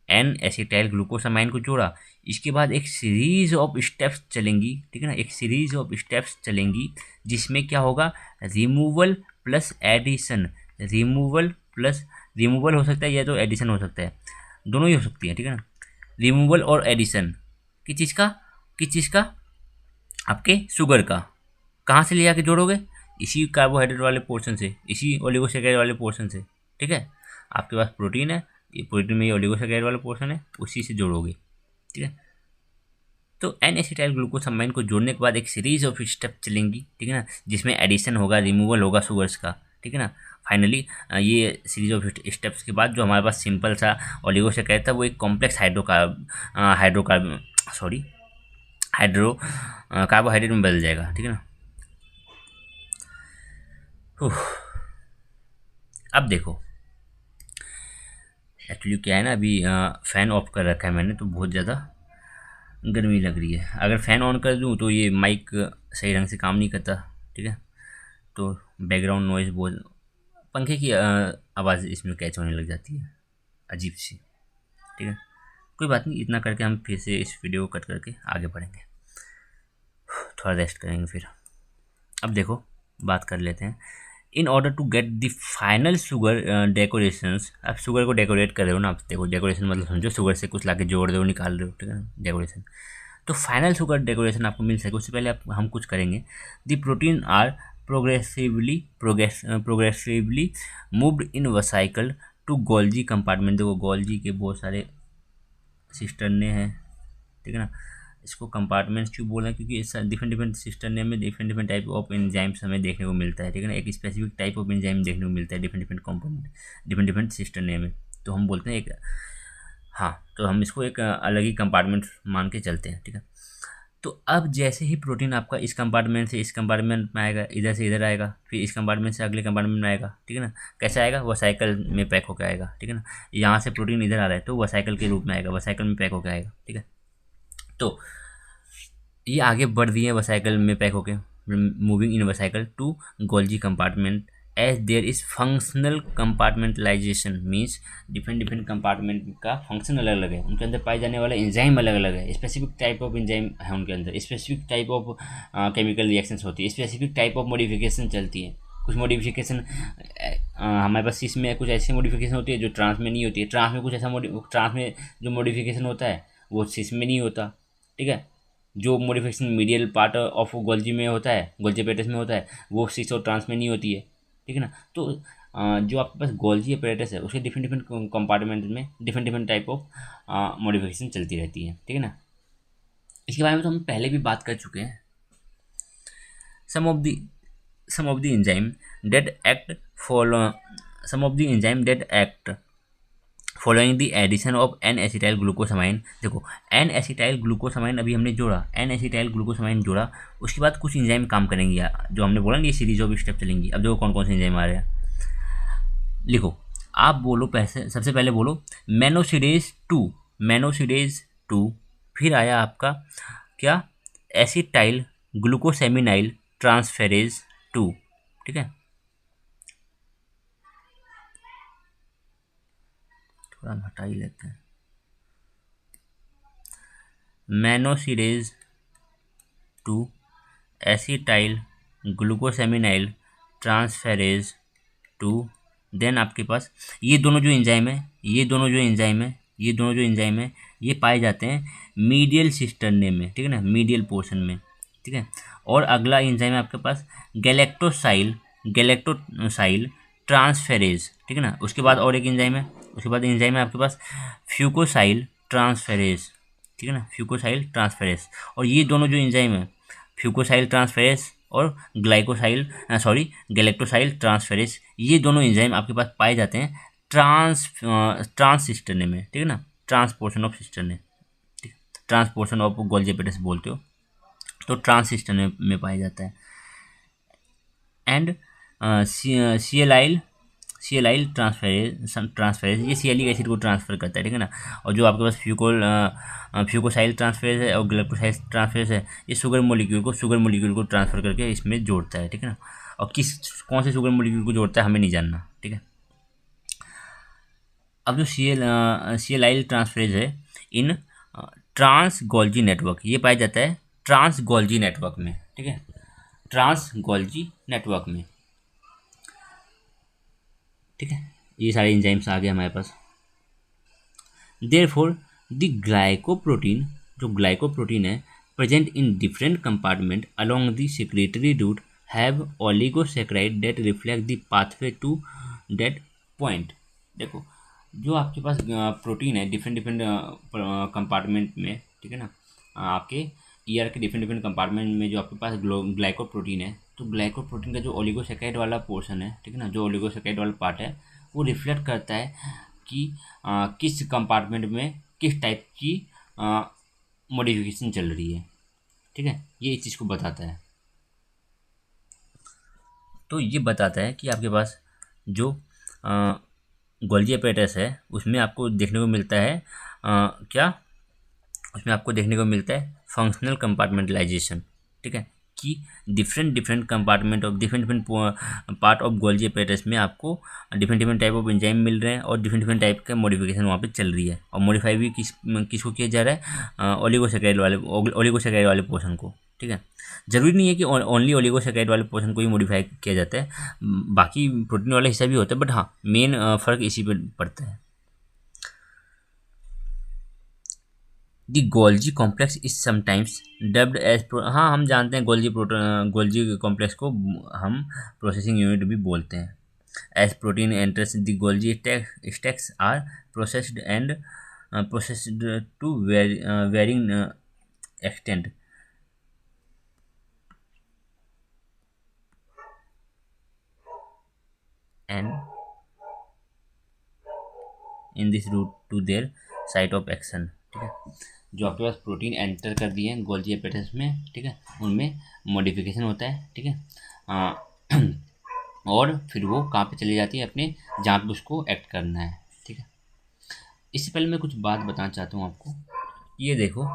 Speaker 1: एन एसिटाइल ग्लूकोसामाइन को जोड़ा, इसके बाद एक सीरीज ऑफ स्टेप्स चलेंगी, ठीक है ना, एक सीरीज ऑफ स्टेप्स चलेंगी जिसमें क्या होगा, removal plus addition, removal plus, removal हो सकता है या तो एडिशन हो सकता है, दोनों ही हो सकती है, ठीक है ना, रिमूवल और एडिशन किस चीज़ का, किस चीज़ का, आपके शुगर का। कहाँ से ले आके जोड़ोगे, इसी कार्बोहाइड्रेट वाले पोर्शन से, इसी ओलिगोसैकेराइड वाले पोर्शन से, ठीक है। आपके पास प्रोटीन है, ये प्रोटीन में ये ओलिगोसैकेराइड वाला पोर्शन है, उसी से जोड़ोगे, ठीक है। तो एन एसिटाइल ग्लूकोसामाइन को जोड़ने के बाद एक सीरीज ऑफ स्टेप चलेंगी, ठीक है ना, जिसमें एडिशन होगा, रिमूवल होगा शुगर्स का, ठीक है ना। फाइनली ये सीरीज ऑफ स्टेप्स के बाद जो हमारे पास सिंपल सा ओलिगोसैकेराइड था वो एक कॉम्प्लेक्स हाइड्रोकार्ब सॉरी हाइड्रो कार्बोहाइड्रेट में बदल जाएगा, ठीक है ना। उफ, अब देखो एक्चुअली क्या है ना, अभी फ़ैन ऑफ कर रखा है मैंने, तो बहुत ज़्यादा गर्मी लग रही है। अगर फ़ैन ऑन कर दूँ तो ये माइक सही ढंग से काम नहीं करता, ठीक है, तो बैकग्राउंड नॉइज़ बहुत, पंखे की आवाज़ इसमें कैच होने लग जाती है अजीब सी, ठीक है। कोई बात नहीं, इतना करके हम फिर से इस वीडियो को कट करके आगे बढ़ेंगे, थोड़ा रेस्ट करेंगे फिर। अब देखो बात कर लेते हैं, in order to get the final sugar decorations, आप शुगर को डेकोरेट कर रहे हो ना, आप देखो डेकोरेशन मतलब समझो शुगर से कुछ लाके जोड़ रहे हो, निकाल रहे हो, ठीक है ना, डेकोरेशन। तो फाइनल शुगर डेकोरेशन आपको मिल सके उससे पहले हम कुछ करेंगे। The protein are progressively moved in vesicle to Golgi compartment. देखो गोल्जी के बहुत सारे सिस्टरने हैं, ठीक है ना, इसको कंपार्टमेंट्स क्यों बोल रहे हैं, क्योंकि इस डिफरेंट डिफरेंट सिस्टरने में different different type of enzymes हमें देखने को मिलता है, ठीक है ना, एक स्पेसिफिक टाइप ऑफ एंजाइम देखने को मिलता है different different component, different different cisternae में, तो हम बोलते हैं एक, हाँ, तो हम इसको एक अलग ही कंपार्टमेंट मान के चलते हैं, ठीक है। तो अब जैसे ही प्रोटीन आपका इस कंपार्टमेंट से इस कंपार्टमेंट में आएगा, इधर से इधर आएगा, फिर इस कंपार्टमेंट से अगले कंपार्टमेंट में आएगा, ठीक है ना, कैसे आएगा, वह साइकिल में पैक होकर आएगा, ठीक है ना। यहाँ से प्रोटीन इधर आ रहा है तो वह साइकिल के रूप में आएगा, वह साइकिल में पैक होकर आएगा, ठीक है। तो ये आगे बढ़ रही है वसाइकल में पैक होके, moving in vesicle to Golgi compartment as there is functional compartmentalisation, means different different compartment का फंक्शन अलग अलग है, उनके अंदर पाए जाने वाले एंजाइम अलग अलग है, स्पेसिफिक टाइप ऑफ एंजाइम है उनके अंदर, specific type of chemical reactions होती है, स्पेसिफिक टाइप ऑफ मॉडिफिकेशन चलती है। कुछ मॉडिफिकेशन हमारे पास सिस में कुछ ऐसी मॉडिफिकेशन होती है जो ट्रांस में नहीं होती है, ट्रांस में कुछ ऐसा ट्रांस में जो मॉडिफिकेशन होता है वो सिस में नहीं होता, ठीक है। जो modification medial part of Golgi में होता है, गोल्जी एपरेटस में होता है, वो सिस और ट्रांस में नहीं होती है, ठीक है ना। तो जो आपके पास गोल्जी एपरेटस है उसके डिफरेंट डिफरेंट कंपार्टमेंट में different different type of modification चलती रहती है, ठीक है ना। इसके बारे में तो हम पहले भी बात कर चुके हैं। Some of the some of the enzyme that act follow some of the enzyme that act following the addition of N acetyl glucosamine. देखो एन एसिटाइल ग्लूकोसामाइन अभी हमने जोड़ा, एन एसिटाइल ग्लूकोसामाइन जोड़ा, उसके बाद कुछ एंजाइम काम करेंगे यार, जो हमने बोला ना ये सीरीज ऑफ स्टेप चलेंगी। अब देखो कौन कौन से एंजाइम आ रहे हैं, लिखो आप बोलो, पैसे सबसे पहले बोलो मेनोसिडेज 2, मेनोसिडेज 2, फिर आया आपका क्या, एसिटाइल ग्लूकोसेमिनाइल ट्रांसफेरेज 2, ठीक है। थोड़ा हम हटा ही लेते हैं, मेनोसिडेज 2, एसिटाइल ग्लूकोसेमिनाइल ट्रांसफेरेज 2, देन आपके पास ये दोनों जो एंजाइम है, ये दोनों जो एंजाइम है, ये दोनों जो एंजाइम है ये पाए जाते हैं मीडियल सिस्टर्ने में, ठीक है ना, मीडियल पोर्शन में, ठीक है। और अगला एंजाइम है आपके पास गैलेक्टोसाइल ट्रांसफेरेज, ठीक है ना। उसके बाद और एक एंजाइम है, उसके बाद एंजाइम है आपके पास फ्यूकोसाइल ट्रांसफेरेज, ठीक है ना, फ्यूकोसाइल ट्रांसफेरेज। और ये दोनों जो एंजाइम है फ्यूकोसाइल ट्रांसफेरेज और गैलेक्टोसाइल ट्रांसफेरेज, ये दोनों एंजाइम आपके पास पाए जाते हैं ट्रांस सिस्टर्ने में, ठीक है ना, ट्रांसपोर्शन ऑफ सिस्टर्ने, ठीक, ट्रांसपोर्शन ऑफ गोल्जी एपेटाइटिस बोलते हो, तो ट्रांस सिस्टर्ने में पाया जाता है। And sialyl transferase ये सियालिक एसिड को ट्रांसफ़र करता है, ठीक है ना। और जो आपके पास फ्यूकोसाइल ट्रांसफेरेज है और ग्लाइकोसाइल ट्रांसफेरेज है, ये शुगर मोलिक्यूल को ट्रांसफ़र करके इसमें जोड़ता है, ठीक है ना। और कौन से शुगर मोलिक्यूल को जोड़ता है हमें नहीं जानना, ठीक है। अब जो सी एल आइल ट्रांसफेरेज है इन ट्रांस गोल्जी नेटवर्क, ये पाया जाता है ट्रांस गोल्जी नेटवर्क में, ठीक है, ट्रांस गोल्जी नेटवर्क में, ठीक है। ये सारे एंजाइम्स आ गए हमारे पास। देयरफॉर द ग्लाइकोप्रोटीन, जो ग्लाइकोप्रोटीन है, present in different compartment along the secretory route have oligosaccharide that reflect the pathway to that point. देखो, जो आपके पास प्रोटीन है डिफरेंट डिफरेंट कंपार्टमेंट में, ठीक है ना, आपके ईआर के डिफरेंट डिफरेंट कंपार्टमेंट में जो आपके पास ग्लाइकोप्रोटीन है, तो ग्लाइकोप्रोटीन का जो ओलिगोसैकेराइड वाला पोर्शन है, ठीक है ना, जो ओलिगोसैकेराइड वाला पार्ट है, वो रिफ्लेक्ट करता है कि किस कंपार्टमेंट में किस टाइप की मॉडिफिकेशन चल रही है, ठीक है, ये इस चीज़ को बताता है। तो ये बताता है कि आपके पास जो गोल्जी apparatus है उसमें आपको देखने को मिलता है क्या, उसमें आपको देखने को मिलता है फंक्शनल कंपार्टमेंटलाइजेशन, ठीक है, कि different different compartment of different different part of Golgi apparatus में आपको different different type of enzyme मिल रहे हैं और डिफरेंट डिफरेंट टाइप का मॉडिफिकेशन वहाँ पे चल रही है, और मॉडिफाई भी किसको किया जा रहा है, ओलिगोसैकेराइड वाले पोर्शन को, ठीक है। जरूरी नहीं है कि ओनली ओलिगोसैकेराइड वाले पोर्शन को ही मॉडिफाई किया जाता है, बाकी प्रोटीन वाला हिस्सा भी होता है, बट हाँ मेन फर्क इसी पर पड़ता है। The Golgi complex is sometimes dubbed as, हाँ हम जानते हैं गोल्जी कॉम्प्लेक्स को हम प्रोसेसिंग यूनिट भी बोलते हैं। As protein enters the Golgi stacks are processed and processed to varying extent, and in this route to their site of action, ठीक है। जो आपके पास प्रोटीन एंटर कर दिए हैं गोल्जी apparatus में, ठीक है, उनमें मॉडिफिकेशन होता है, ठीक है, और फिर वो कहाँ पे चली जाती है, अपने जहाँ पे उसको एक्ट करना है, ठीक है। इससे पहले मैं कुछ बात बताना चाहता हूँ आपको। ये देखो,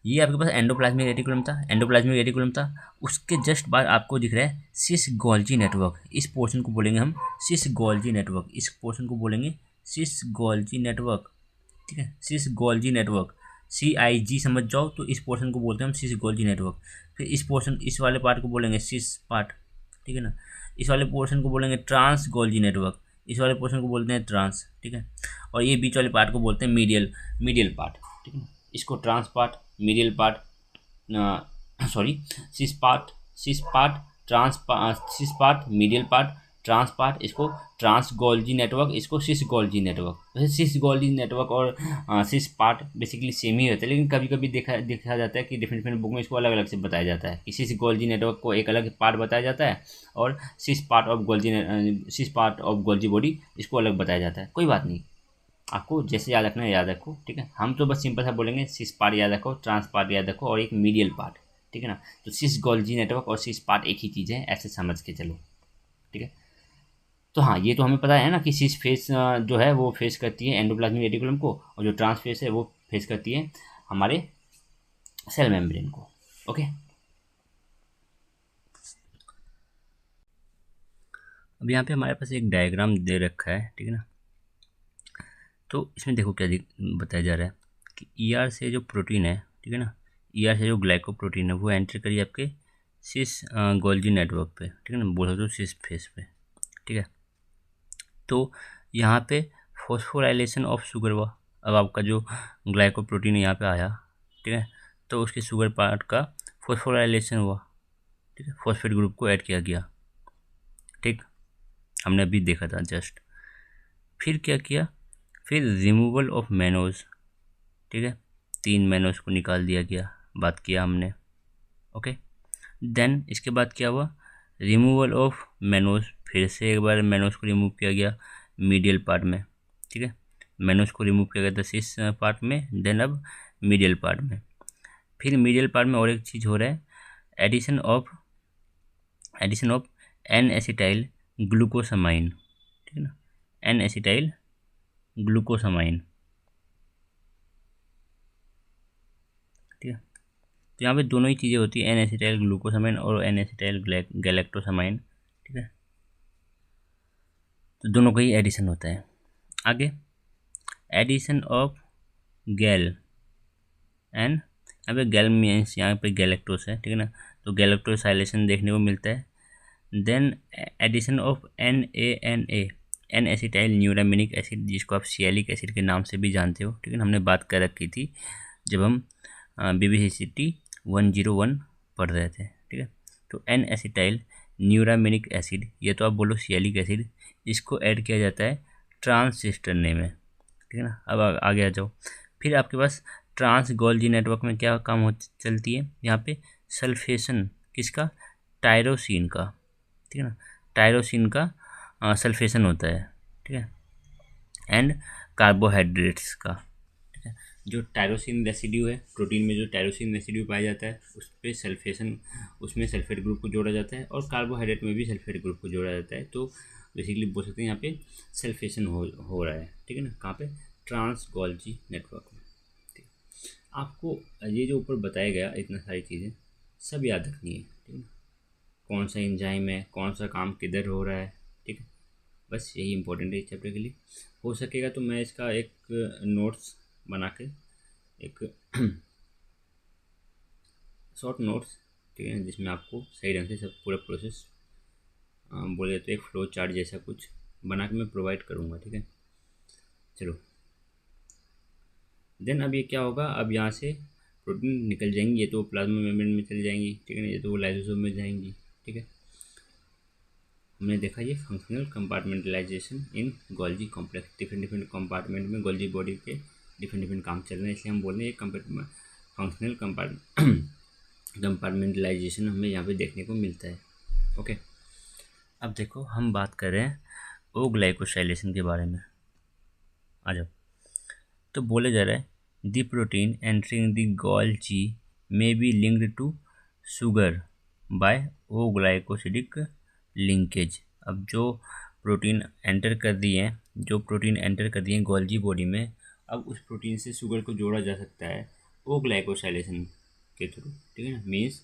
Speaker 1: ये आपके पास एंडोप्लाज्मिक रेटिकुलम था, एंडोप्लाज्मिक रेटिकुलम था, उसके जस्ट बाद आपको दिख रहा है सिस गोल्जी नेटवर्क, इस पोर्शन को बोलेंगे हम सिस गोल्जी नेटवर्क, इस पोर्शन को बोलेंगे सिस गोल्जी नेटवर्क, ठीक है, सिस गोल्जी नेटवर्क, CIG समझ जाओ, तो इस पोर्शन को बोलते हैं हम सिस गोल्जी नेटवर्क। फिर इस पोर्शन, इस वाले पार्ट को बोलेंगे सिस पार्ट, ठीक है ना, इस वाले पोर्शन को बोलेंगे ट्रांस गोल्जी नेटवर्क, इस वाले पोर्शन को बोलते हैं ट्रांस, ठीक है, और ये बीच वाले पार्ट को बोलते हैं मीडियल, मीडियल पार्ट, ठीक है ना, इसको trans part, medial part, sorry cis part, cis part, cis part, medial part, trans part, इसको ट्रांस गोल्जी नेटवर्क, इसको सिस गोल्जी नेटवर्क। वैसे सिस गोल्जी नेटवर्क और सिस पार्ट बेसिकली सेम ही होता है, लेकिन कभी कभी देखा जाता है कि डिफरेंट डिफरेंट बुक में इसको अलग अलग से बताया जाता है कि सिस गोल्जी नेटवर्क को एक अलग पार्ट बताया जाता है और cis part of Golgi body इसको अलग बताया जाता है। कोई बात नहीं, आपको जैसे याद रखना है याद रखो, ठीक है। हम तो बस सिंपल सा बोलेंगे सिस पार्ट याद रखो, ट्रांस पार्ट याद रखो और एक मीडियल पार्ट, ठीक है ना। तो सिस गोल्जी नेटवर्क और सिस पार्ट एक ही चीज़ है, ऐसे समझ के चलो, ठीक है। तो हाँ, ये तो हमें पता है ना कि सिस फेस जो है वो फेस करती है एंडोप्लाज्मिक रेटिकुलम को, और जो ट्रांस फेस है वो फेस करती है हमारे सेल मेम्ब्रेन को, ओके। अब यहाँ पे हमारे पास एक डायग्राम दे रखा है, ठीक है ना। तो इसमें देखो क्या बताया जा रहा है कि ER से जो प्रोटीन है, ठीक है ना, ER से जो ग्लाइकोप्रोटीन है वो एंटर करिए आपके सिस गोल्जी नेटवर्क पे, ठीक है ना, बोल सकते हो सिस फेस पे, ठीक है। तो यहाँ पे फॉस्फोराइलेशन ऑफ शुगर हुआ, अब आपका जो ग्लाइकोप्रोटीन यहाँ पे आया, ठीक है, तो उसके शुगर पार्ट का फॉस्फोराइलेशन हुआ, ठीक है, फॉस्फेट ग्रुप को ऐड किया गया, ठीक, हमने अभी देखा था जस्ट। फिर क्या किया, फिर रिमूवल ऑफ मैनोज, ठीक है, 3 मैनोज को निकाल दिया गया, बात किया हमने, ओके। देन इसके बाद क्या हुआ, रिमूवल ऑफ मैनोज, फिर से एक बार मैनोज को रिमूव किया गया मीडियल पार्ट में, ठीक है, मैनोज को रिमूव किया गया था सिस पार्ट में, देन अब मीडियल पार्ट में। फिर मीडियल पार्ट में और एक चीज़ हो रहा है, addition of N acetyl glucosamine, ठीक है ना, एन एसिटाइल ग्लूकोसामाइन, ठीक है। तो यहाँ पे दोनों ही चीज़ें होती है, एन एसिटाइल ग्लूकोसामाइन और एन एसिटाइल गैलेक्टोसामाइन, ठीक है, तो दोनों का ही एडिशन होता है। आगे एडिशन ऑफ गैल एन यहाँ पे गैल मीन्स यहाँ पे गैलेक्टोस है, ठीक है ना, तो गैलेक्टोसाइलेशन देखने को मिलता है। Then addition of NaNA N acetyl neuraminic acid, जिसको आप सियालिक एसिड के नाम से भी जानते हो, ठीक है ना, हमने बात कर रखी थी जब हम BBCT 101 पढ़ रहे थे, ठीक है। तो एन एसिटाइल न्यूरामिनिक एसिड, ये तो आप बोलो सियालिक एसिड, इसको ऐड किया जाता है ट्रांसिस्टरने में, ठीक है ना। अब आगे आ जाओ। फिर आपके पास ट्रांस गोल्जी नेटवर्क में क्या काम हो चलती है यहाँ पे, सल्फेशन किसका, टायरोसिन का, ठीक है ना, टायरोसिन का सल्फेशन होता है, ठीक है, एंड कार्बोहाइड्रेट्स का, ठीक है। जो टायरोसिन रेसिड्यू है, प्रोटीन में जो टायरोसिन रेसिड्यू पाया जाता है उस पर सल्फेशन, उसमें सल्फेट ग्रुप को जोड़ा जाता है, और कार्बोहाइड्रेट में भी सल्फेट ग्रुप को जोड़ा जाता है। तो बेसिकली बोल सकते हैं यहाँ पे सल्फेशन हो रहा है, ठीक है ना, कहाँ पे, ट्रांस गोल्जी नेटवर्क में। ठीक, आपको ये जो ऊपर बताया गया इतना सारी चीज़ें सब याद रखनी है, ठीक है, कौन सा एंजाइम है, कौन सा काम किधर हो रहा है, ठीक है, बस यही इंपॉर्टेंट है इस चैप्टर के लिए। हो सकेगा तो मैं इसका एक नोट्स बना के, एक शॉर्ट नोट्स, ठीक है, जिसमें आपको सही ढंग से सब पूरा प्रोसेस बोले तो एक फ्लो चार्ट जैसा कुछ बना के मैं प्रोवाइड करूँगा, ठीक है। चलो देन अब ये क्या होगा, अब यहाँ से प्रोटीन निकल जाएंगी, ये तो प्लाज्मा मेम्ब्रेन में चली जाएंगी, ठीक है ना, ये तो वो लाइसोसोम में जाएंगी, ठीक है। हमने देखा ये फंक्शनल कंपार्टमेंटलाइजेशन इन गोल्जी कॉम्प्लेक्स, डिफरेंट कंपार्टमेंट में गोल्जी बॉडी के डिफरेंट काम चल रहे हैं, इसलिए हम बोल रहे हैं फंक्शनल कंपार्टमेंटलाइजेशन हमें यहाँ पे देखने को मिलता है। ओके, अब देखो हम बात कर रहे हैं ओ ग्लाइकोसाइलेशन के बारे में। आ जाओ, तो बोले जा रहा है the protein entering the Golgi may be linked to sugar by O glycosidic linkage. अब जो प्रोटीन एंटर कर दिए गोल्जी बॉडी में, अब उस प्रोटीन से शुगर को जोड़ा जा सकता है ओ ग्लाइकोसाइलेशन के थ्रू, ठीक है ना। मीन्स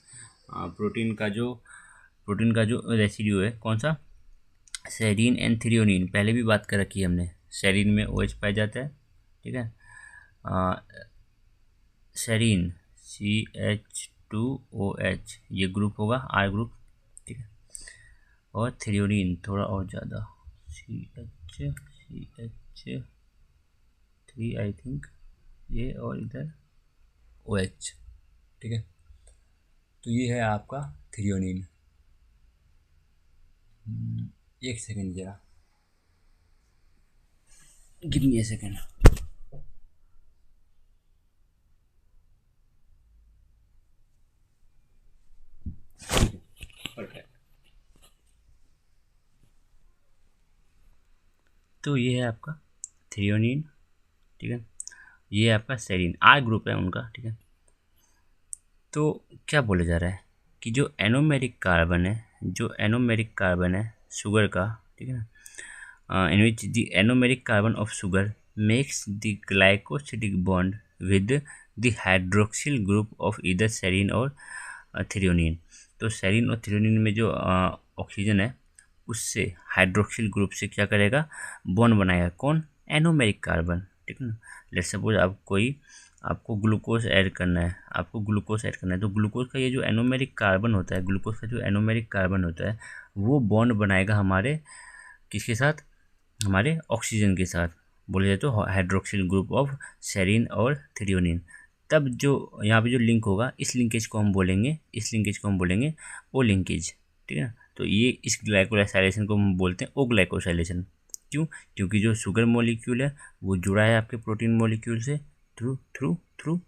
Speaker 1: प्रोटीन का जो रेसिड्यू है कौन सा, सेरीन एंड थ्रियोनिन, पहले भी बात कर रखी है हमने, सेरीन में OH पाया जाता है, ठीक है, सेरीन CH2OH ये ग्रुप होगा R ग्रुप, ठीक है, और थ्रियोनिन थोड़ा और ज़्यादा CH3 आई थिंक ये, और इधर OH, ठीक है। तो ये है आपका थ्रियोनिन। एक सेकेंड जरा, गिव मी ए सेकेंड। परफेक्ट। तो ये है आपका थ्रियोनिन, ठीक है, ये आपका सेरीन, R ग्रुप है उनका, ठीक है। तो क्या बोला जा रहा है कि जो एनोमेरिक कार्बन है शुगर का, ठीक है ना, in which the anomeric carbon of sugar makes the glycosidic bond with the hydroxyl group of either serine और थ्रियोनिन। तो सेरीन और थ्रियोनिन में जो ऑक्सीजन है उससे हाइड्रोक्सिल ग्रुप से क्या करेगा, बॉन्ड बनाएगा, कौन, एनोमेरिक कार्बन, ठीक है ना। लेट्स सपोज आपको ग्लूकोज ऐड करना है, तो ग्लूकोज का ये जो एनोमेरिक कार्बन होता है, वो बॉन्ड बनाएगा हमारे किसके साथ, हमारे ऑक्सीजन के साथ, बोले जाए तो हाइड्रोक्सिल ग्रुप ऑफ सेरीन और थ्रियोनिन। तब जो यहाँ पे जो लिंक होगा, इस लिंकेज को हम बोलेंगे ओ लिंकेज, ठीक है ना। तो ये इस ग्लाइकोसाइलेशन को हम बोलते हैं ओ ग्लाइकोसाइलेशन। क्यों, क्योंकि जो शुगर मॉलिक्यूल है वो जुड़ा है आपके प्रोटीन मॉलिक्यूल से through through through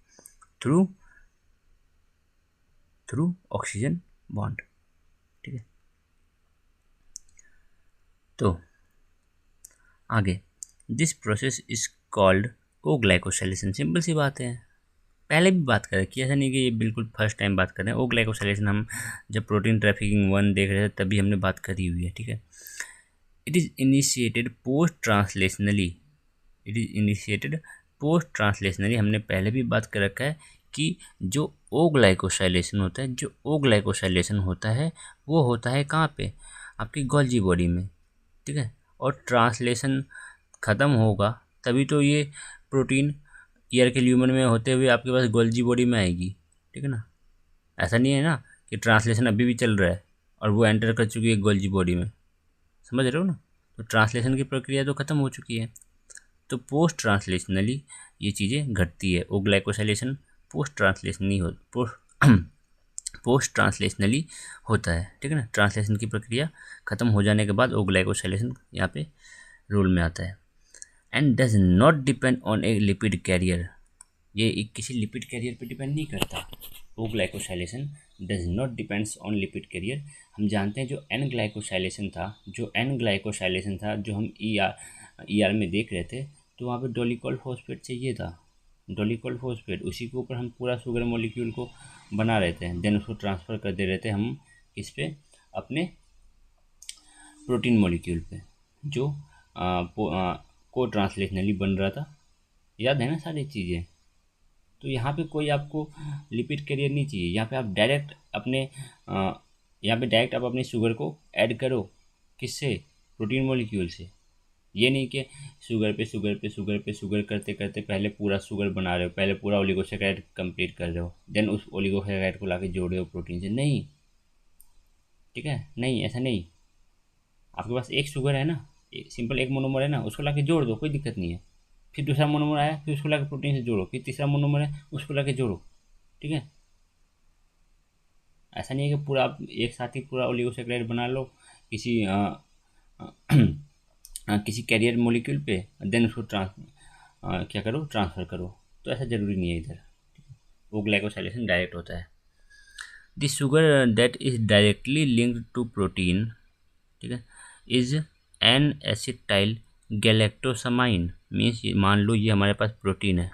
Speaker 1: through through oxygen bond, ठीक है। तो आगे, this process is called O glycosylation. Simple सी बात है, पहले भी बात कर रखी है, ऐसा नहीं कि ये बिल्कुल फर्स्ट टाइम बात कर रहे हैं। ओ ग्लाइकोसाइलेशन हम जब प्रोटीन ट्रैफिकिंग 1 देख रहे थे तभी हमने बात करी हुई है, ठीक है। इट इज़ इनिशिएटेड पोस्ट ट्रांसलेशनली, हमने पहले भी बात कर रखा है कि जो ओ ग्लाइकोसाइलेशन होता है वो होता है कहाँ पे, आपकी गोल्जी बॉडी में, ठीक है। और ट्रांसलेशन ख़त्म होगा तभी तो ये प्रोटीन ईयर के ल्यूमन में होते हुए आपके पास गोल्जी बॉडी में आएगी, ठीक है ना। ऐसा नहीं है ना कि ट्रांसलेशन अभी भी चल रहा है और वो एंटर कर चुकी है गोल्जी बॉडी में, समझ रहे हो ना। तो ट्रांसलेशन की प्रक्रिया तो ख़त्म हो चुकी है। तो पोस्ट ट्रांसलेशनली ये चीज़ें घटती है। ओ ग्लाइकोसाइलेशन पोस्ट ट्रांसलेशनली पोस्ट ट्रांसलेशनली होता है, ठीक है ना। ट्रांसलेशन की प्रक्रिया ख़त्म हो जाने के बाद ओ ग्लाइकोसाइलेशन यहाँ पे रोल में आता है। And does not depend on a lipid carrier, ये एक किसी लिपिड कैरियर पे डिपेंड नहीं करता। O glycosylation does not depends on lipid carrier. हम जानते हैं जो एन ग्लाइकोसाइलेशन था, जो हम ई आर में देख रहे थे, तो वहाँ पे डोलिकॉल फॉस्फेट चाहिए था, डोलिकॉल फॉस्फेट, उसी के ऊपर हम पूरा शुगर मॉलिक्यूल को बना रहे थे, देन उसको ट्रांसफ़र कर दे रहे थे हम किस पे, अपने प्रोटीन मॉलिक्यूल पे, जो को ट्रांसलेशनली बन रहा था। याद है ना सारी चीज़ें। तो यहाँ पे कोई आपको लिपिड कैरियर नहीं चाहिए, यहाँ पे आप डायरेक्ट आप अपने शुगर को ऐड करो, किससे, प्रोटीन मॉलिक्यूल से। ये नहीं कि शुगर करते करते पहले पूरा शुगर बना रहे हो, पहले पूरा ओलिगोसैकेराइड कंप्लीट कर रहे हो, देन उस ओलिगोसैकेराइड को लाके जोड़ रहे हो प्रोटीन से, नहीं, ठीक है, नहीं, ऐसा नहीं। आपके पास एक शुगर है ना, सिंपल एक मोनोमर है ना, उसको लाके जोड़ दो, कोई दिक्कत नहीं है। फिर दूसरा मोनोमर आया, फिर उसको लाके प्रोटीन से जोड़ो, फिर तीसरा मोनोमर है, उसको लाके जोड़ो, ठीक है। ऐसा नहीं है कि पूरा आप एक साथ ही पूरा ओलिगोसैकेराइड बना लो किसी किसी कैरियर मॉलिक्यूल पे, देन उसको ट्रांसफ़र करो। तो ऐसा ज़रूरी नहीं है इधर, वो ग्लाइकोसाइलेशन डायरेक्ट होता है। The sugar that is directly linked to protein, ठीक है, is N acetyl galactosamine. Means मान लो ये हमारे पास प्रोटीन है,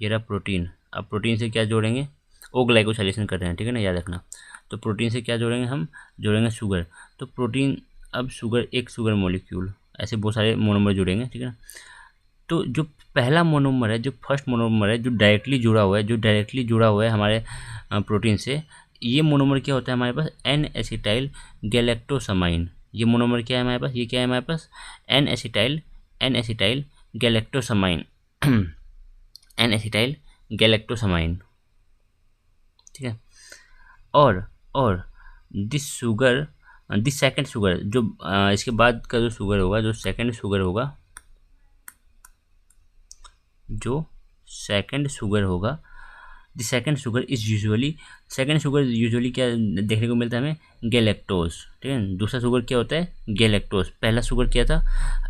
Speaker 1: ये रहा प्रोटीन। अब प्रोटीन से क्या जोड़ेंगे, ओ ग्लाइकोसाइलेशन कर रहे हैं, ठीक है ना, याद रखना। तो प्रोटीन से क्या जोड़ेंगे, हम जोड़ेंगे शुगर। तो प्रोटीन, अब शुगर, एक शुगर मॉलिक्यूल, ऐसे बहुत सारे मोनोमर जुड़ेंगे, ठीक है ना। तो जो पहला मोनोमर है, जो फर्स्ट मोनोमर है, जो डायरेक्टली जुड़ा हुआ है हमारे प्रोटीन से, ये मोनोमर क्या होता है हमारे पास, एन एसिटाइल गैलेक्टोसामाइन। ये मोनोमर क्या है हमारे पास, ये क्या है हमारे पास, एन एसिटाइल गैलेक्टोसामाइन एन एसिटाइल गैलेक्टोसामाइन, ठीक है। और दिस सेकंड शुगर, जो इसके बाद का जो शुगर होगा, जो सेकंड शुगर होगा, द सेकंड शुगर यूजुअली क्या देखने को मिलता है हमें, गैलेक्टोज, ठीक है। दूसरा शुगर क्या होता है, गैलेक्टोज। पहला शुगर क्या था,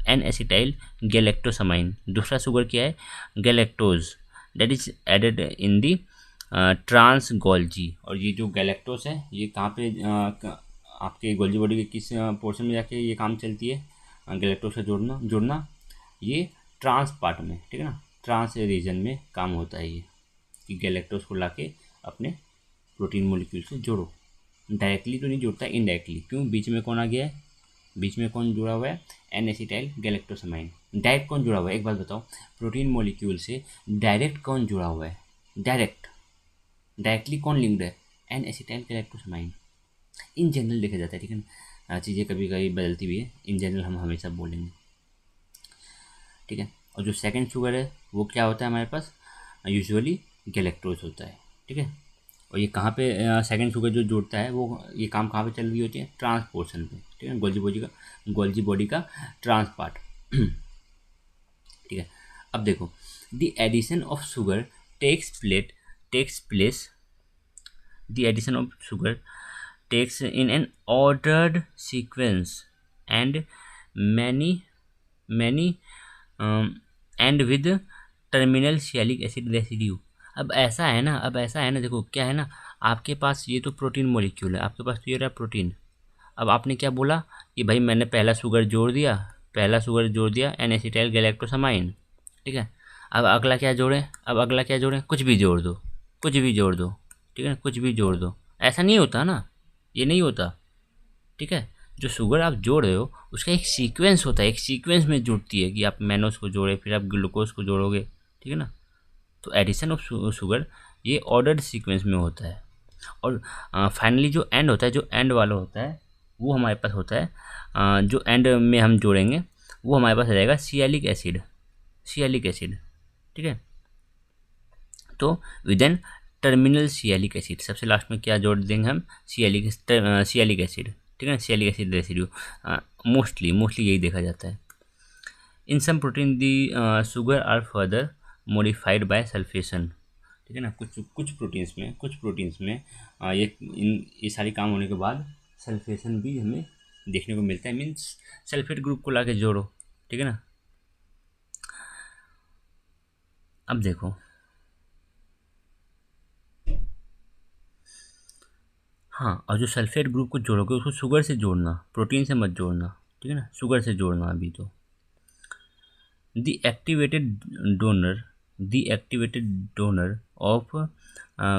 Speaker 1: एन एसिटाइल गैलेक्टोसामाइन। दूसरा शुगर क्या है, galactose, that is added in the trans Golgi. और ये जो गैलेक्टोज है, ये कहाँ पे आपके गोल्जी बॉडी के किस पोर्शन में जाके ये काम चलती है, गैलेक्टोज का जोड़ना, ये ट्रांस पार्ट में, ठीक है ना, ट्रांस रीजन में काम होता है ये, कि गैलेक्टोज को लाके अपने प्रोटीन मॉलिक्यूल से जोड़ो। डायरेक्टली तो नहीं जोड़ता, इनडायरेक्टली। क्यों, बीच में कौन आ गया है, बीच में कौन जुड़ा हुआ है, एन एसिटाइल गैलेक्टोसामाइन। डायरेक्ट कौन जुड़ा हुआ है, एक बात बताओ, प्रोटीन मॉलिक्यूल से डायरेक्ट कौन जुड़ा हुआ है, डायरेक्टली कौन लिंक्ड है, एन एसिटाइल गैलेक्टोसामाइन। इन जनरल देखा जाता है, ठीक है ना, चीज़ें कभी कभी बदलती भी है, इन जनरल हम हमेशा बोलेंगे, ठीक है। और जो सेकंड शुगर है वो क्या होता है हमारे पास, यूजुअली गैलेक्टोज होता है, ठीक है। और ये कहाँ पे सेकंड शुगर जो जोड़ता है, वो ये काम कहाँ पे चल रही होती है, ट्रांस पोर्शन पे, ठीक है, गोल्जी बॉडी का ट्रांस पार्ट, ठीक है। अब देखो, the addition of sugar takes place the addition of sugar takes in an ordered sequence and many and with terminal sialic acid residue। अब ऐसा है ना, देखो क्या है ना, आपके पास ये तो प्रोटीन मॉलिक्यूल है, आपके पास तो ये रहा प्रोटीन। अब आपने क्या बोला कि भाई मैंने पहला शुगर जोड़ दिया एन एसिटाइल गैलेक्टोसामाइन, ठीक है। अब अगला क्या जोड़ें, कुछ भी जोड़ दो, ठीक है, कुछ भी जोड़ दो। ऐसा नहीं होता ना, ये नहीं होता, ठीक है। जो शुगर आप जोड़ रहे हो उसका एक सीक्वेंस होता है, एक सीक्वेंस में जुड़ती है, कि आप मैनोज को जोड़े, फिर आप ग्लूकोज को जोड़ोगे, ठीक है ना। तो एडिशन ऑफ शुगर ये ऑर्डर्ड सीक्वेंस में होता है। और फाइनली जो एंड होता है, जो एंड वाला होता है, वो हमारे पास होता है, जो एंड में हम जोड़ेंगे वो हमारे पास रहेगा सियालिक एसिड, ठीक है। तो विदेन टर्मिनल सियालिक एसिड, सबसे लास्ट में क्या जोड़ देंगे हम, सियालिक एसिड, ठीक है ना, सियालिक एसिड रेसिड्यू, मोस्टली यही देखा जाता है। In some protein the sugar are further modified by sulfation, ठीक है ना, कुछ प्रोटीन्स में ये सारे काम होने के बाद सल्फेशन भी हमें देखने को मिलता है, मीन्स सल्फेट ग्रुप को ला के जोड़ो, ठीक है ना। अब देखो, हाँ, और जो सल्फेट ग्रुप को जोड़ोगे उसको शुगर से जोड़ना, प्रोटीन से मत जोड़ना, ठीक है ना, शुगर से जोड़ना अभी तो। The activated donor of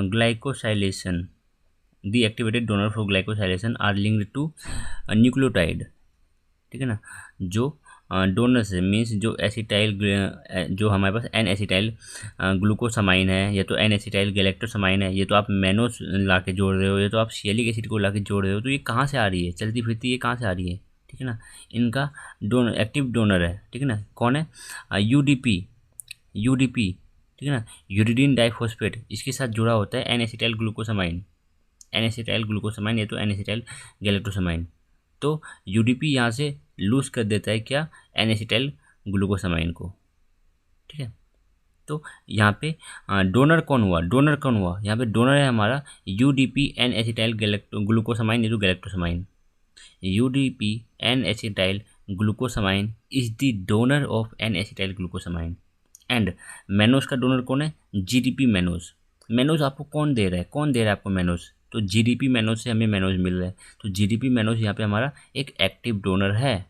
Speaker 1: glycosylation, the activated donor for glycosylation are linked to nucleotide, ठीक है ना। जो डोनर्स है मीन्स जो एसिटाइल, जो हमारे पास एन एसिटाइल ग्लूकोसामाइन है, या तो एन एसिटाइल गैलेक्टोसामाइन है, ये तो आप मैनोस ला के जोड़ रहे हो, या तो आप सियलिक एसिड को ला के जोड़ रहे हो, तो ये कहाँ से आ रही है, चलती फिरती ये कहाँ से आ रही है, ठीक है ना। इनका डोनर, एक्टिव डोनर है, ठीक है ना, कौन है, यूडीपी, ठीक है ना, यूरिडीन डाइफॉस्फेट, इसके साथ जुड़ा होता है एन एसिटाइल ग्लूकोसामाइन, या तो एन एसिटाइल गैलेक्टोसामाइन। तो यूडीपी यहाँ से लूज कर देता है क्या, एन एसिटाइल ग्लूकोसामाइन को, ठीक है। तो यहाँ पे डोनर कौन हुआ, यहाँ पे डोनर है हमारा यूडीपी एन एसिटाइल ग्लूकोसामाइन, ये तो galactosamine, UDP N acetyl glucosamine is the donor of N acetyl glucosamine. And mannose का डोनर कौन है, जीडीपी मैनोस। मैनोस आपको कौन दे रहा है आपको मैनोस, तो जीडीपी मैनोस से हमें मैनोस मिल रहा है, तो जीडीपी मैनोस यहाँ पे हमारा एक एक्टिव डोनर है,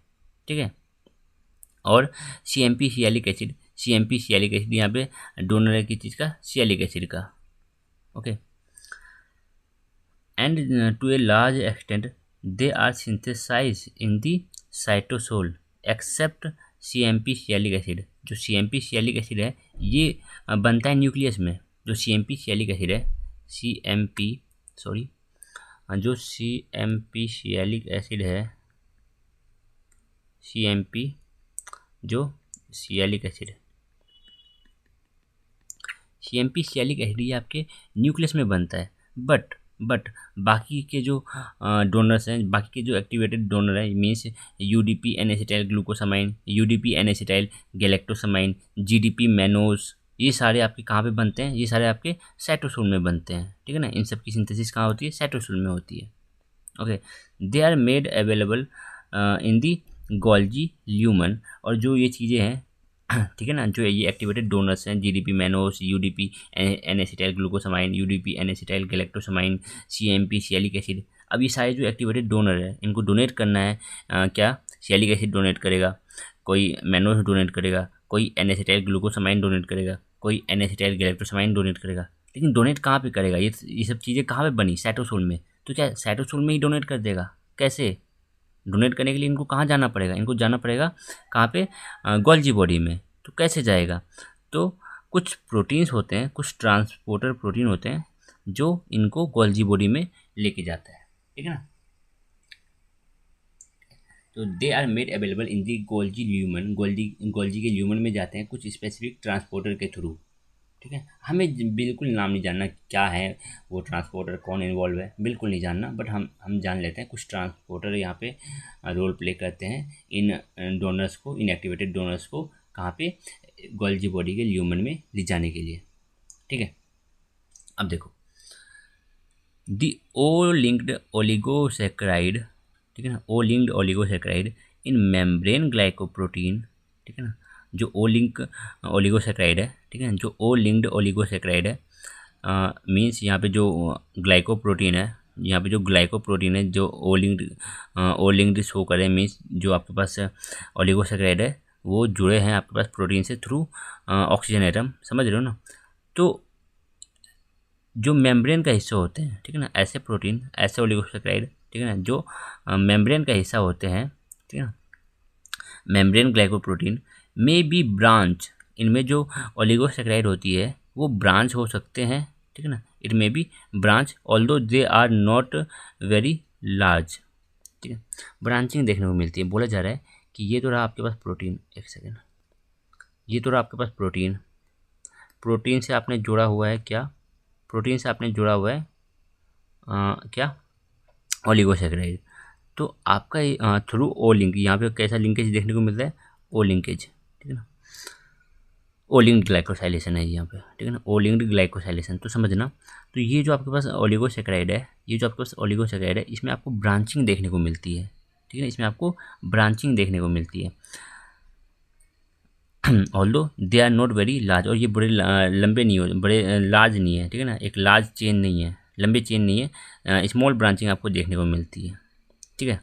Speaker 1: ठीक है। और सीएमपी सियालिक एसिड यहाँ पे डोनर है किस चीज़ का, सियालिक एसिड का, okay. And to a large extent they are synthesize in the cytosol except CMP sialic acid. जो सीएमपी सियालिक एसिड है ये बनता है न्यूक्लियस में, जो सीएमपी सियालिक एसिड है, जो सीएमपी सियालिक एसिड है, सीएमपी जो सियालिक एसिड है, सीएमपी सियालिक एसिड ये आपके न्यूक्लियस में बनता है, बट बाकी के जो डोनर्स हैं, बाकी के जो एक्टिवेटेड डोनर है means UDP N acetyl glucosamine, UDP N acetyl galactosamine, GDP mannose, ये सारे आपके कहाँ पे बनते हैं, ये सारे आपके साइटोसोल में बनते हैं, ठीक है ना। इन सब की सिंथेसिस कहाँ होती है, साइटोसोल में होती है, okay. They are made available in the Golgi lumen, और जो ये चीज़ें हैं ठीक है ना, जो ये एक्टिवेटेड डोनर्स हैं, GDP mannose, UDP N acetyl glucosamine, UDP N acetyl galactosamine, CMP sialic acid, अब ये सारे जो एक्टिवेटेड डोनर है इनको डोनेट करना है, क्या सियालिक एसिड डोनेट करेगा, कोई मैनोस डोनेट करेगा, कोई एन एसिटाइल ग्लूकोसामाइन डोनेट करेगा, कोई एन एसिटाइल गैलेक्टोसामाइन डोनेट करेगा, लेकिन डोनेट कहाँ पे करेगा, ये सब चीज़ें कहाँ पे बनी, साइटोसोल में, तो क्या साइटोसोल में ही डोनेट कर देगा, कैसे डोनेट करने के लिए इनको कहाँ जाना पड़ेगा, इनको जाना पड़ेगा कहाँ पे, गोल्जी बॉडी में, तो कैसे जाएगा, तो कुछ प्रोटीन्स होते हैं, कुछ ट्रांसपोर्टर प्रोटीन होते हैं जो इनको गोल्जी बॉडी में लेके जाता है, ठीक है ना। तो they are made available in the Golgi lumen, Golgi के ल्यूमन में जाते हैं कुछ स्पेसिफिक ट्रांसपोर्टर के थ्रू, ठीक है। हमें बिल्कुल नाम नहीं जानना क्या है वो ट्रांसपोर्टर, कौन इन्वॉल्व है, बिल्कुल नहीं जानना, बट हम जान लेते हैं कुछ ट्रांसपोर्टर यहाँ पे रोल प्ले करते हैं इन डोनर्स को, इन एक्टिवेटेड डोनर्स को कहाँ पे, गोल्जी बॉडी के ल्यूमन में ले जाने के लिए, ठीक है। अब देखो, दी ओ लिंक्ड ओलिगोसेक्राइड, ठीक है ना, ओ लिंक्ड ओलिगोसेक्राइड इन मेम्ब्रेन ग्लाइकोप्रोटीन, ठीक है ना, जो ओ लिंक ओलिगोसेक्राइड है, ठीक है ना, जो ओ लिंक्ड ओलिगोसेक्राइड है, मीन्स यहाँ पे जो ग्लाइकोप्रोटीन है, यहाँ पे जो ग्लाइकोप्रोटीन है जो ओ लिंक्ड शो करे, मीन्स जो आपके पास ओलिगोसेक्राइड है वो जुड़े हैं आपके पास प्रोटीन से थ्रू ऑक्सीजन एटम, समझ रहे हो ना। तो जो मेम्ब्रेन का हिस्सा होते हैं, ठीक है ना, ऐसे प्रोटीन, ऐसे ओलिगोसेक्राइड, ठीक है ना, जो मेम्ब्रेन का हिस्सा होते हैं, ठीक है ना, मेम्ब्रेन ग्लाइकोप्रोटीन में बी ब्रांच, इनमें जो ओलिगोसेक्राइड होती है वो ब्रांच हो सकते हैं, ठीक है ना, it may be branch although they are not very large, ठीक है। ब्रांचिंग देखने को मिलती है, बोला जा रहा है कि ये तो रहा आपके पास प्रोटीन, एक सेकेंड, ये तो रहा आपके पास प्रोटीन, प्रोटीन से आपने जुड़ा हुआ है क्या, प्रोटीन से आपने जुड़ा हुआ है क्या, ओलिगोसैकेराइड। तो आपका थ्रू ओ लिंक, यहाँ पे कैसा लिंकेज देखने को मिल रहा है, ओ लिंकेज, ठीक है ना, ओ लिंक्ड ग्लाइकोसाइलेशन है यहाँ पे, ठीक है ना, ओ लिंक्ड ग्लाइकोसाइलेशन। तो समझना, तो ये जो आपके पास ओलिगोसैकेराइड है, ये जो आपके पास ओलिगोसैकेराइड है, इसमें आपको ब्रांचिंग देखने को मिलती है, ठीक है, इसमें आपको ब्रांचिंग देखने को मिलती है। Although they are not very large, और ये बड़े लंबे नहीं हो, बड़े लार्ज नहीं है, ठीक है ना, एक लार्ज चेन नहीं है, लंबे चेन नहीं है, स्मॉल ब्रांचिंग आपको देखने को मिलती है, ठीक है,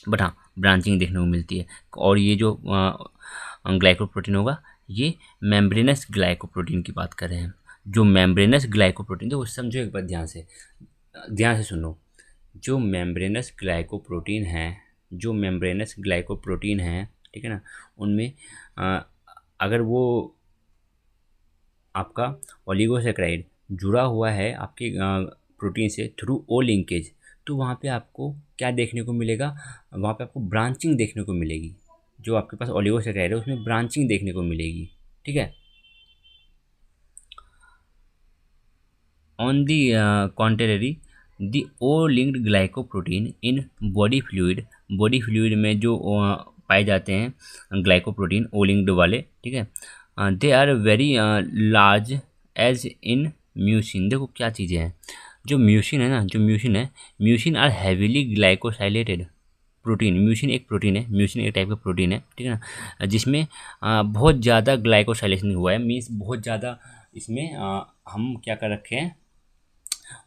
Speaker 1: बट हाँ ब्रांचिंग देखने को मिलती है। और ये जो ग्लाइकोप्रोटीन होगा, ये मेम्ब्रेनस ग्लाइकोप्रोटीन की बात कर रहे हैं। जो मेम्ब्रेनस ग्लाइकोप्रोटीन, तो समझो एक बार ध्यान से सुनो, जो मेम्ब्रेनस ग्लाइकोप्रोटीन है, जो मेम्ब्रेनस ग्लाइकोप्रोटीन है, ठीक है ना, उनमें अगर वो आपका ओलिगोसैकेराइड जुड़ा हुआ है आपके प्रोटीन से थ्रू ओ लिंकेज, तो वहाँ पे आपको क्या देखने को मिलेगा, वहाँ पे आपको ब्रांचिंग देखने को मिलेगी। जो आपके पास ओलिगोसैकेराइड है उसमें ब्रांचिंग देखने को मिलेगी, ठीक है। On the contrary, the O linked glycoprotein in body fluid में जो पाए जाते हैं ग्लाइकोप्रोटीन ओ लिंक्ड वाले, ठीक है, they are very large as in mucin. देखो क्या चीज़ें हैं, जो म्यूसिन है ना, जो म्यूसिन है, mucin are heavily glycosylated protein. Mucin एक प्रोटीन है, म्यूसिन एक टाइप का प्रोटीन है, ठीक है ना, जिसमें बहुत ज़्यादा ग्लाइकोसाइलेशन हुआ है, मीन्स बहुत ज़्यादा इसमें हम क्या कर रखे हैं,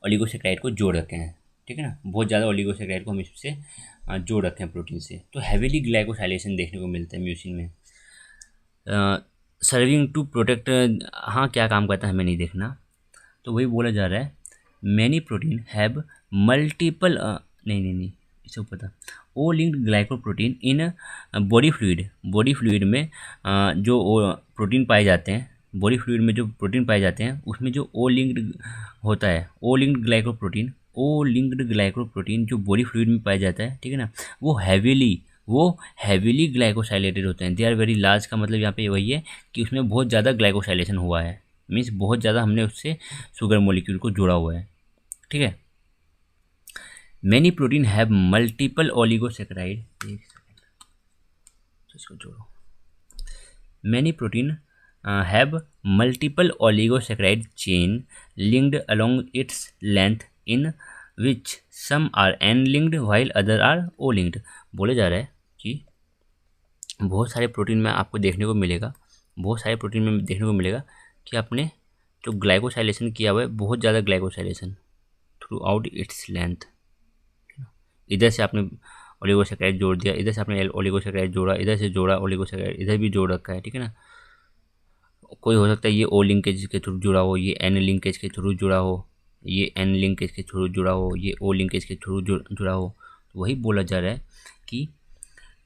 Speaker 1: ओलिगोसैकेराइड को जोड़ रखे हैं, ठीक है ना, बहुत ज़्यादा ओलिगोसैकेराइड को हम इससे जोड़ रखे हैं प्रोटीन से, तो हैवीली ग्लाइकोसाइलेशन देखने को मिलता है म्यूसिन में। सर्विंग टू प्रोटेक्ट, हाँ क्या काम करता है हमें नहीं देखना, तो वही बोला जा रहा है, मैनी प्रोटीन हैव मल्टीपल, नहीं इसे पता, O linked glycoprotein in body fluid में जो प्रोटीन पाए जाते हैं, बॉडी फ्लूइड में जो प्रोटीन पाए जाते हैं उसमें जो ओ लिंक्ड होता है, ओ लिंक्ड ग्लाइकोप्रोटीन जो बॉडी फ्लूइड में पाया जाता है, ठीक है ना, वो हैवीली ग्लाइकोसाइलेटेड होते हैं। दे आर वेरी लार्ज का मतलब यहाँ पे वही है कि उसमें बहुत ज़्यादा ग्लाइकोसाइलेशन हुआ है, मीन्स बहुत ज़्यादा हमने उससे शुगर मॉलिक्यूल को जोड़ा हुआ है, ठीक है। Many protein have multiple oligosaccharide, एक सेकेंड इसको जोड़ो, many protein have multiple oligosaccharide chain linked along its length in which some are N linked while other are O linked. बोले जा रहा है कि बहुत सारे प्रोटीन में आपको देखने को मिलेगा, बहुत सारे प्रोटीन में देखने को मिलेगा कि आपने जो ग्लाइकोसाइलेशन किया हुआ है, बहुत ज़्यादा glycosylation through out its length, इधर से आपने ओलिगोसैकेराइड जोड़ दिया, इधर से आपने ओलिगोसैकेराइड जोड़ा, इधर से जोड़ा ओलिगोसैकेराइड, इधर भी जोड़ रखा है, ठीक है ना। कोई हो सकता है ये ओ लिंकेज के थ्रू जुड़ा हो, ये एन लिंकेज के थ्रू जुड़ा हो, ये एन लिंकेज के थ्रू जुड़ा हो, ये ओ लिंकेज के थ्रू जुड़ा हो। तो वही बोला जा रहा है कि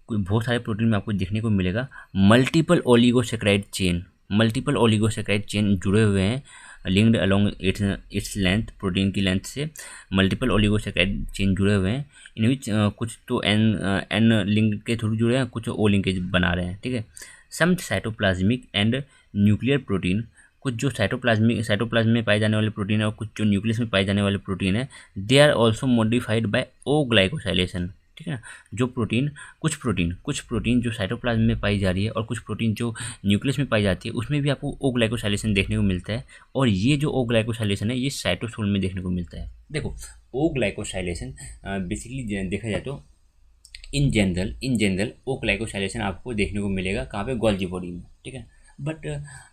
Speaker 1: बहुत सारे प्रोटीन में आपको देखने को मिलेगा मल्टीपल ओलिगोसैकेराइड चेन जुड़े हुए हैं, linked along its length, protein की लेंथ से मल्टीपल ओलिगोसैकेराइड चेन जुड़े हुए हैं, इन विच कुछ तो एन लिंक के थ्रू जुड़े हैं, कुछ ओ लिंकेज बना रहे हैं, ठीक है। सम साइटोप्लाज्मिक एंड न्यूक्लियर प्रोटीन, कुछ जो साइटोप्लाज्म में पाए जाने वाले प्रोटीन है और कुछ जो न्यूक्लियस में पाए जाने वाले प्रोटीन है, they are also modified by O glycosylation, ठीक है ना। जो कुछ प्रोटीन जो साइटोप्लाज्म में पाई जा रही है और कुछ प्रोटीन जो न्यूक्लियस में पाई जाती है, उसमें भी आपको ओ ग्लाइकोसाइलेशन देखने को मिलता है, और ये जो ओ ग्लाइकोसाइलेशन है ये साइटोसोल में देखने को मिलता है। देखो ओ ग्लाइकोसाइलेशन बेसिकली देखा जाए तो इन जनरल ओ ग्लाइकोसाइलेशन आपको देखने को मिलेगा कहाँ पे, गोल्जी बॉडी में, ठीक है। बट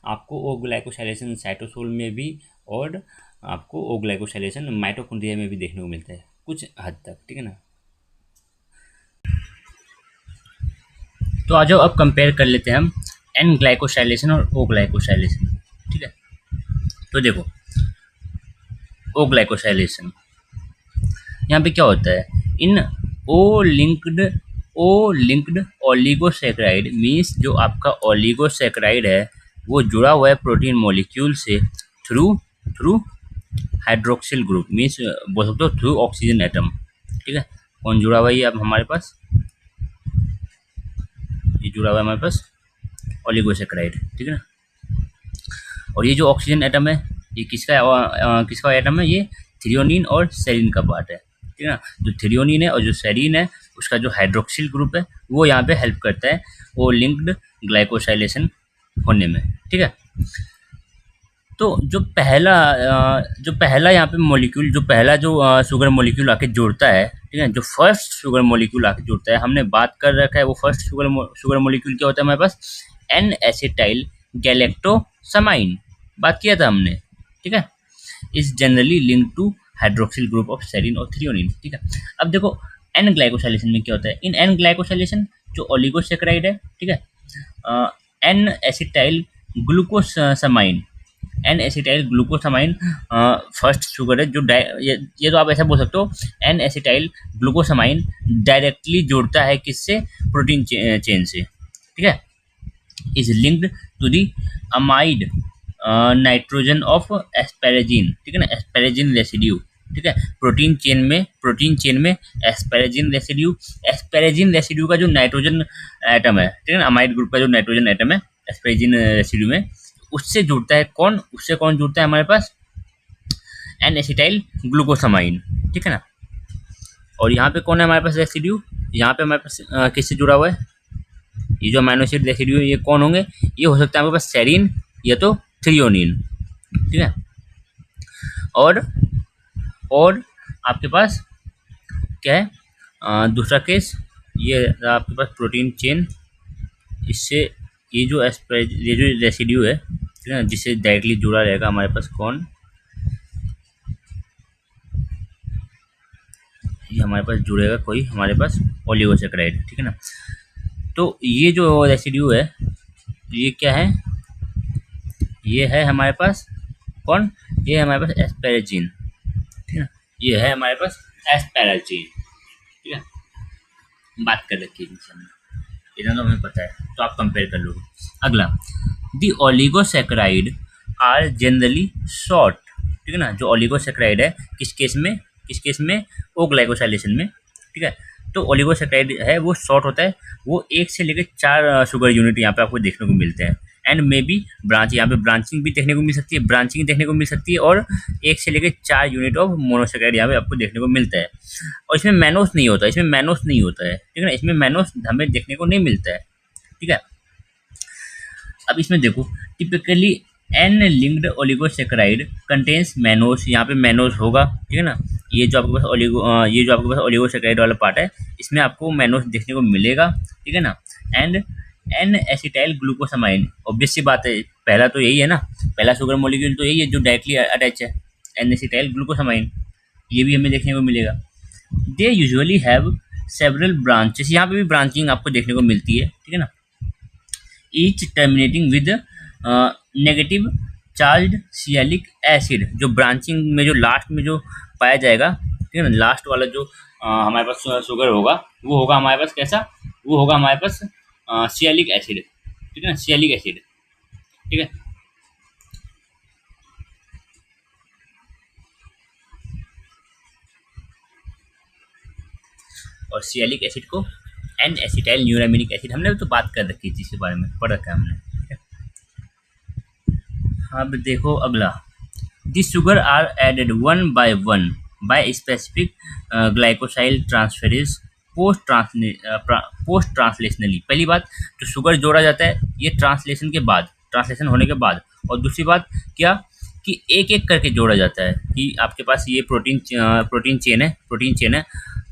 Speaker 1: आपको ओ ग्लाइकोसाइलेशन साइटोसोल में भी और आपको ओ ग्लाइकोसाइलेशन माइटोकॉन्ड्रिया में भी देखने को मिलता है कुछ हद तक, ठीक है ना। तो आ जाओ अब कंपेयर कर लेते हैं हम एन ग्लाइकोसाइलेशन और ओ ग्लाइकोसाइलेशन, ठीक है। तो देखो ओ ग्लाइकोसाइलेशन यहाँ पे क्या होता है, इन ओ लिंक्ड ओलिगोसैकेराइड मीन्स जो आपका ओलिगोसैकेराइड है वो जुड़ा हुआ है प्रोटीन मॉलिक्यूल से थ्रू हाइड्रोक्सिल ग्रुप, मीन्स बोल सकते हो थ्रू ऑक्सीजन एटम, ठीक है। कौन जुड़ा हुआ है ये अब हमारे पास, ये जुड़ा हुआ है हमारे पास ओलिगोसैकेराइड, ठीक है ना। और ये जो ऑक्सीजन एटम है ये किसका एटम है, ये थ्रियोनिन और सेरीन का पार्ट है, ठीक है ना। जो थ्रियोनिन है और जो सेरीन है उसका जो हाइड्रोक्सिल ग्रुप है वो यहाँ पे हेल्प करता है वो लिंक्ड ग्लाइकोसाइलेशन होने में, ठीक है। तो जो पहला यहाँ पे मॉलिक्यूल, जो पहला जो शुगर मॉलिक्यूल आके जुड़ता है, ठीक है, जो फर्स्ट शुगर मॉलिक्यूल आके जुड़ता है, हमने बात कर रखा है वो फर्स्ट शुगर मॉलिक्यूल क्या होता है हमारे पास, एन एसिटाइल गैलेक्टोसमाइन, बात किया था हमने, ठीक है। Is generally link to hydroxyl group of serine और थ्रियोनिन, ठीक है। अब देखो एन ग्लाइकोसाइलेशन में क्या होता है, इन एन ग्लाइकोसाइलेशन जो ओलिगोसेकेराइड है, ठीक है, N acetyl glucosamine, N acetyl glucosamine first sugar है जो ये तो आप ऐसा बोल सकते हो, एन एसिटाइल ग्लूकोसामाइन डायरेक्टली जोड़ता है किससे, प्रोटीन चेन से, ठीक है। Is linked to the amide nitrogen of asparagine, ठीक है ना, एस्पेरेजिन रेसिड्यू, ठीक है। प्रोटीन चेन में एस्पेरेजिन रेसिड्यू का जो नाइट्रोजन एटम है, ठीक है ना, अमाइड ग्रुप का जो नाइट्रोजन एटम है एस्पेरेजिन रेसिड्यू में, उससे जुड़ता है कौन जुड़ता है हमारे पास, एन एसिटाइल ग्लूकोसामाइन, ठीक है ना। और यहाँ पे कौन है हमारे पास रेसिड्यू, यहाँ पे हमारे पास किससे जुड़ा हुआ है, ये जो अमीनो एसिड रेसिड्यू है ये कौन होंगे, ये हो सकता है हमारे पास सेरीन या तो थ्रियोनिन, ठीक है। और आपके पास क्या है, दूसरा केस ये आपके पास प्रोटीन चेन, इससे ये जो रेसिड्यू है, ठीक है, जिससे डायरेक्टली जुड़ा रहेगा हमारे पास कौन, ये हमारे पास जुड़ेगा कोई हमारे पास ओलिगोसेकेराइड, ठीक है ना। तो ये जो रेसिड्यू है ये क्या है, ये है हमारे पास कौन, ये है हमारे पास एस्पेरेजिन, ठीक है ना, ये है हमारे पास एस्पेरेजिन, ठीक है। बात कर रखी है हमने, इतना तो हमें पता है, तो आप कंपेयर कर लोगे। अगला, दी ओलिगोसेकेराइड आर जनरली शॉर्ट, ठीक है ना। जो ओलिगोसेकेराइड है किस केस में ओ ग्लाइकोसाइलेशन में, ठीक है। तो ओलिगोसेकेराइड है वो शॉर्ट होता है, वो 1 से लेकर 4 शुगर यूनिट यहाँ पे आपको देखने को मिलते हैं, एंड मे बी ब्रांच, यहाँ पे ब्रांचिंग भी देखने को मिल सकती है, और 1 से लेकर 4 यूनिट ऑफ मोनोसेकेराइड यहाँ पे आपको देखने को मिलता है। और इसमें मैनोस नहीं होता है, ठीक है ना, इसमें मैनोस हमें देखने को नहीं मिलता है, ठीक है। अब इसमें देखो typically N linked oligosaccharide contains mannose, यहाँ पे मैनोस होगा, ठीक है ना। ये जो आपके पास ओलिगोसेकेराइड वाला पार्ट है इसमें आपको मैनोस देखने को मिलेगा, ठीक है ना। And N acetyl glucosamine, obvious सी बात है, पहला तो यही है ना, पहला शुगर मॉलिक्यूल तो यही है जो डायरेक्टली अटैच है, एन एसिटाइल ग्लूकोसामाइन, ये भी हमें देखने को मिलेगा। They usually have several branches, यहाँ पे भी ब्रांचिंग आपको देखने को मिलती है, ठीक है ना। Each terminating with negative charge sialic acid, जो ब्रांचिंग में जो लास्ट में जो पाया जाएगा, ठीक है ना, लास्ट वाला जो हमारे पास शुगर होगा वो होगा हमारे पास कैसा, वो होगा हमारे पास सियालिक एसिड, ठीक है ना, सियालिक एसिड, ठीक है। और सियालिक एसिड को एन एसिटाइल न्यूरामिनिक एसिड, हमने तो बात कर रखी थी इसके बारे में, पढ़ रखा है हमने, ठीक है। अब देखो अगला, this sugar are added one by specific glycosyl transferase post translationally. पहली बात, जो शुगर जोड़ा जाता है ये ट्रांसलेशन होने के बाद, और दूसरी बात क्या कि एक एक करके जोड़ा जाता है, कि आपके पास ये प्रोटीन चेन है,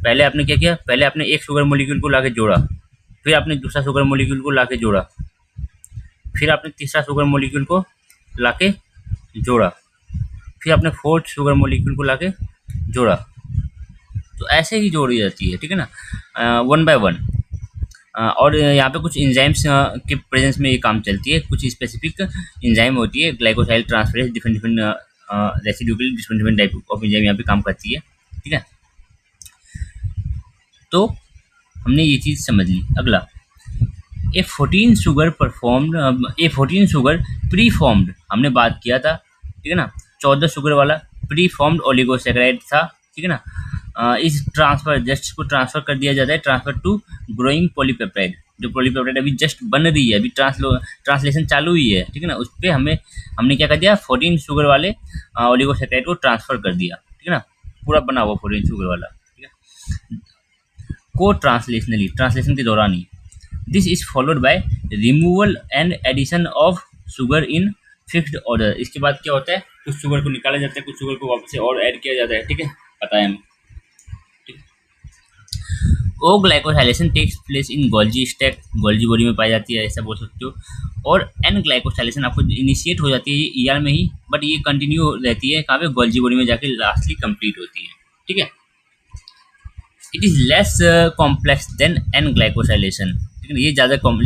Speaker 1: पहले आपने क्या किया, पहले आपने एक शुगर मॉलिक्यूल को लाके जोड़ा, फिर आपने दूसरा शुगर मॉलिक्यूल को लाके जोड़ा, फिर आपने तीसरा शुगर मॉलिक्यूल को लाके जोड़ा, फिर आपने फोर्थ शुगर मॉलिक्यूल को लाके जोड़ा, तो ऐसे ही जोड़ी जाती है, ठीक है ना, 1 बाय 1। और यहाँ पे कुछ एंजाइम्स के प्रेजेंस में ये काम चलती है, कुछ स्पेसिफिक एंजाइम होती है ग्लाइकोसाइल ट्रांसफरेज, डिफरेंट रेसिड्यू के लिए डिफरेंट टाइप ऑफ एंजाइम यहाँ पे काम करती है, ठीक है। तो हमने ये चीज़ समझ ली। अगला, ए 14 शुगर प्री फॉर्म्ड, हमने बात किया था, ठीक है ना, 14 शुगर वाला प्री फॉर्म्ड ओलिगोसेकेराइड था, ठीक है ना। इस ट्रांसफर जस्ट को ट्रांसफर कर दिया जाता है, ट्रांसफर टू ग्रोइंग पॉलीपेप्टाइड, जो पॉलीपेप्टाइड अभी जस्ट बन रही है, अभी ट्रांसलेशन चालू ही है, ठीक है ना, उस पर हमने क्या कर दिया, 14 शुगर वाले ओलिगोसेकेराइड को ट्रांसफर कर दिया, ठीक है ना, पूरा बना हुआ 14 शुगर वाला, ठीक है, को ट्रांसलेशनली, ट्रांसलेशन के दौरान ही। This is followed by removal and addition of sugar in fixed order. इसके बाद क्या होता है, कुछ शुगर को निकाला जाता है, कुछ शुगर को वापस से और ऐड किया जाता है, ठीक है, पता है हमें। O glycosylation takes place in Golgi stack, Golgi body में पाई जाती है, ऐसा बोल सकते हो। और एन ग्लाइकोसाइलेशन आपको इनिशिएट हो जाती है ये ईआर में ही, बट ये कंटिन्यू रहती है कहाँ पे, गोल्जी बॉडी में जाके लास्टली कंप्लीट होती है, ठीक है। It is less complex than N glycosylation, ठीक है,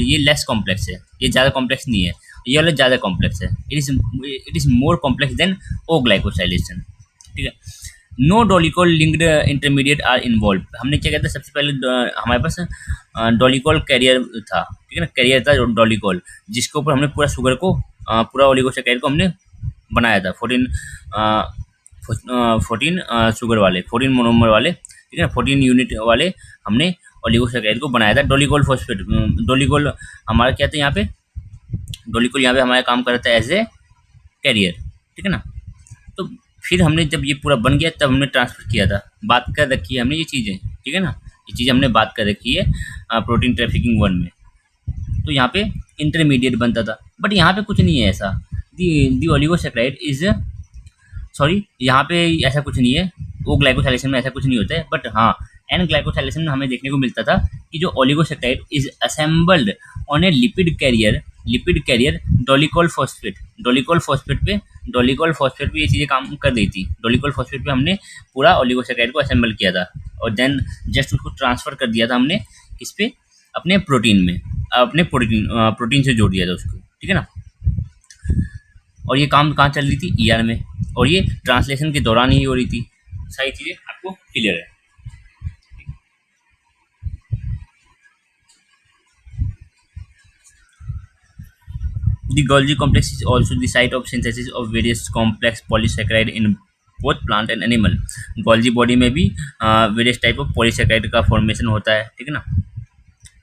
Speaker 1: ये लेस कॉम्प्लेक्स है, ये ज़्यादा कॉम्प्लेक्स नहीं है, ये वाला ज़्यादा कॉम्प्लेक्स है। It is more complex than O glycosylation, ठीक है। No dolichol linked intermediate are involve. हमने क्या कहता है, सबसे पहले हमारे पास डोलिकोल कैरियर था, ठीक है ना, कैरियर था डोलिकोल, जिसके ऊपर हमने पूरा शुगर को पूरा ओलिगोसेकेराइड को हमने बनाया था, 14 शुगर वाले, 14 मोनोमर वाले, ठीक है ना, 14 यूनिट वाले हमने ओलिगोसेकेराइड को बनाया था। डोलिकोल फॉस्फेट, डोलिकोल हमारा क्या था यहाँ पे, डोलिकोल यहाँ पे हमारा काम करता है एज ए कैरियर, ठीक है ना। तो फिर हमने जब ये पूरा बन गया तब हमने ट्रांसफ़र किया था, बात कर रखी है हमने ये चीज़ें, ठीक है ना, ये चीज़ हमने बात कर रखी है प्रोटीन ट्रैफिकिंग 1 में। तो यहाँ पे इंटरमीडिएट बनता था, बट यहाँ पे कुछ नहीं है ऐसा, दी ओलिगोसेकेराइड इज, सॉरी यहाँ पे ऐसा कुछ नहीं है, वो ग्लाइकोसाइलेशन में ऐसा कुछ नहीं होता है, बट हाँ एन ग्लाइकोसाइलेशन में हमें देखने को मिलता था कि जो oligosaccharide is assembled on a lipid carrier dolichol phosphate, dolichol phosphate पे ये चीज़ें काम कर रही थी, डोलिकोल फॉस्फेट पे हमने पूरा ओलिगोसेकेराइड को असेंबल किया था और देन जस्ट उसको ट्रांसफ़र कर दिया था हमने किस पे, अपने प्रोटीन में, अपने प्रोटीन से जोड़ दिया था उसको, ठीक है ना। और ये काम कहाँ चल रही थी, ईआर में, और ये ट्रांसलेशन के दौरान ही हो रही थी। सारी चीज़ें आपको क्लियर है। The Golgi complex is also the site of synthesis of various complex polysaccharide in both plant and animal. Golgi body में भी वेरियस टाइप ऑफ पॉलीसेकेराइड का फॉर्मेशन होता है, ठीक है ना,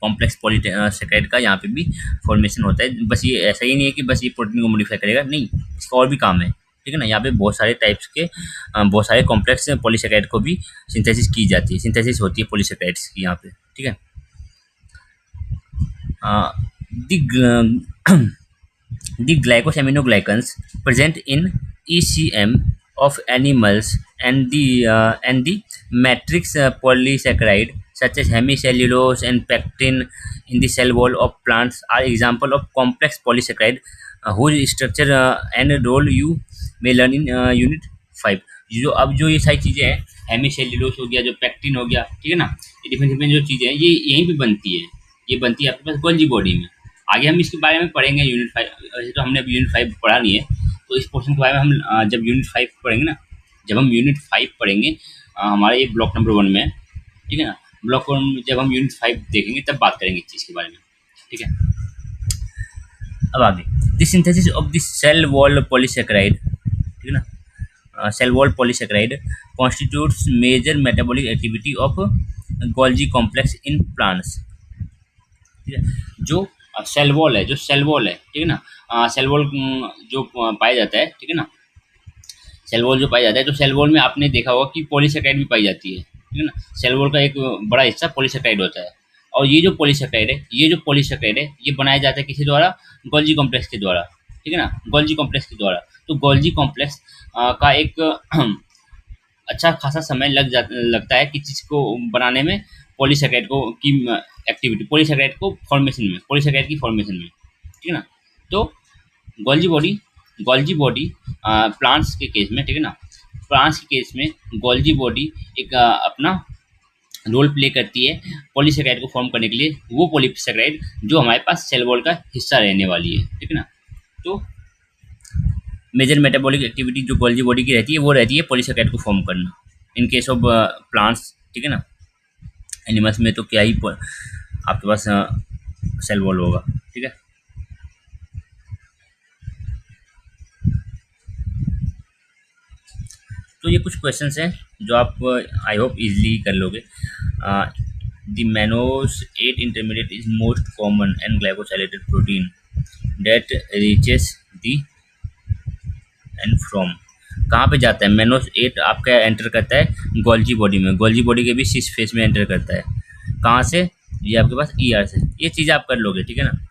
Speaker 1: कॉम्प्लेक्स पॉलीसेकेराइड का यहाँ पे भी फॉर्मेशन होता है। बस ये ऐसा ही नहीं है कि बस ये प्रोटीन को मॉडिफाई करेगा, नहीं, इसका और भी काम है, ठीक है ना। यहाँ पे बहुत सारे टाइप्स के बहुत सारे कॉम्प्लेक्स पॉलीसेकेराइड को भी सिंथेसिस की जाती है, सिंथेसिस होती है पॉलीसेकेराइड्स की यहाँ पे, ठीक है। The The glycosaminoglycans present in ECM of animals and the matrix polysaccharide such as hemicellulose and pectin in the cell wall of plants are example of complex polysaccharide whose structure and role you may learn in unit 5। जो ये सारी चीज़ें हैं, हेमीसेल्यूलोस हो गया, जो pectin हो गया, ठीक है ना, ये डिफरेंट डिफरेंट जो चीज़ें हैं ये यहीं पे बनती है, ये बनती है आपके पास गोल्जी बॉडी में। आगे हम इसके बारे में पढ़ेंगे यूनिट 5, वैसे तो हमने अभी यूनिट 5 पढ़ा नहीं है, तो इस पोर्शन के बारे में हम जब यूनिट 5 पढ़ेंगे ना, जब हम यूनिट 5 पढ़ेंगे हमारा ये ब्लॉक नंबर 1 में है, ठीक है ना, ब्लॉक 1 में जब हम यूनिट 5 देखेंगे तब बात करेंगे इस चीज़ के बारे में, ठीक है। अब आगे the synthesis of the cell wall polysaccharide, ठीक है ना, cell wall polysaccharide constitutes major metabolic activity of Golgi complex in plants, ठीक है। जो सेल वॉल है, ठीक है ना, सेल वॉल जो पाया जाता है, ठीक है ना, सेल वॉल जो पाया जाता है, तो सेल वॉल में आपने देखा होगा कि पॉलीसेकेराइड भी पाई जाती है, ठीक है ना, सेल वॉल का एक बड़ा हिस्सा पॉलीसेकेराइड होता है। और ये जो पॉलीसेकेराइड है ये बनाया जाता है किसी द्वारा, गोल्जी कॉम्प्लेक्स के द्वारा, ठीक है ना, गोल्जी कॉम्प्लेक्स के द्वारा। तो गोल्जी कॉम्प्लेक्स का एक अच्छा खासा समय लगता है कि चीज़ को बनाने में, पॉलीसेकेराइड को की एक्टिविटी, पॉलीसेकेराइड की फॉर्मेशन में, ठीक है ना। तो गोल्जी बॉडी प्लांट्स के केस में, ठीक है ना, प्लांट्स के केस में गोल्जी बॉडी एक अपना रोल प्ले करती है पॉलीसेकेराइड को फॉर्म करने के लिए, वो पॉलीसेकेराइड जो हमारे पास सेल वॉल का हिस्सा रहने वाली है, ठीक है ना। तो मेजर मेटाबॉलिक एक्टिविटी जो गोल्जी बॉडी की रहती है वो रहती है पॉलीसेकेराइड को फॉर्म करना, इन केस ऑफ प्लांट्स, ठीक है ना। एनिमल्स में तो क्या ही आपके पास सेल वॉल होगा, ठीक है। तो ये कुछ क्वेश्चंस हैं जो आप आई होप इजीली कर लोगे। The mannose 8 intermediate is most common and glycosylated protein that reaches the end from. कहाँ पे जाता है मैनोस 8 आपका एंटर करता है गोल्जी बॉडी में, गोल्जी बॉडी के भी सिस फेस में एंटर करता है। कहाँ से? ये आपके पास ER से। ये चीज़ आप कर लोगे, ठीक है ना।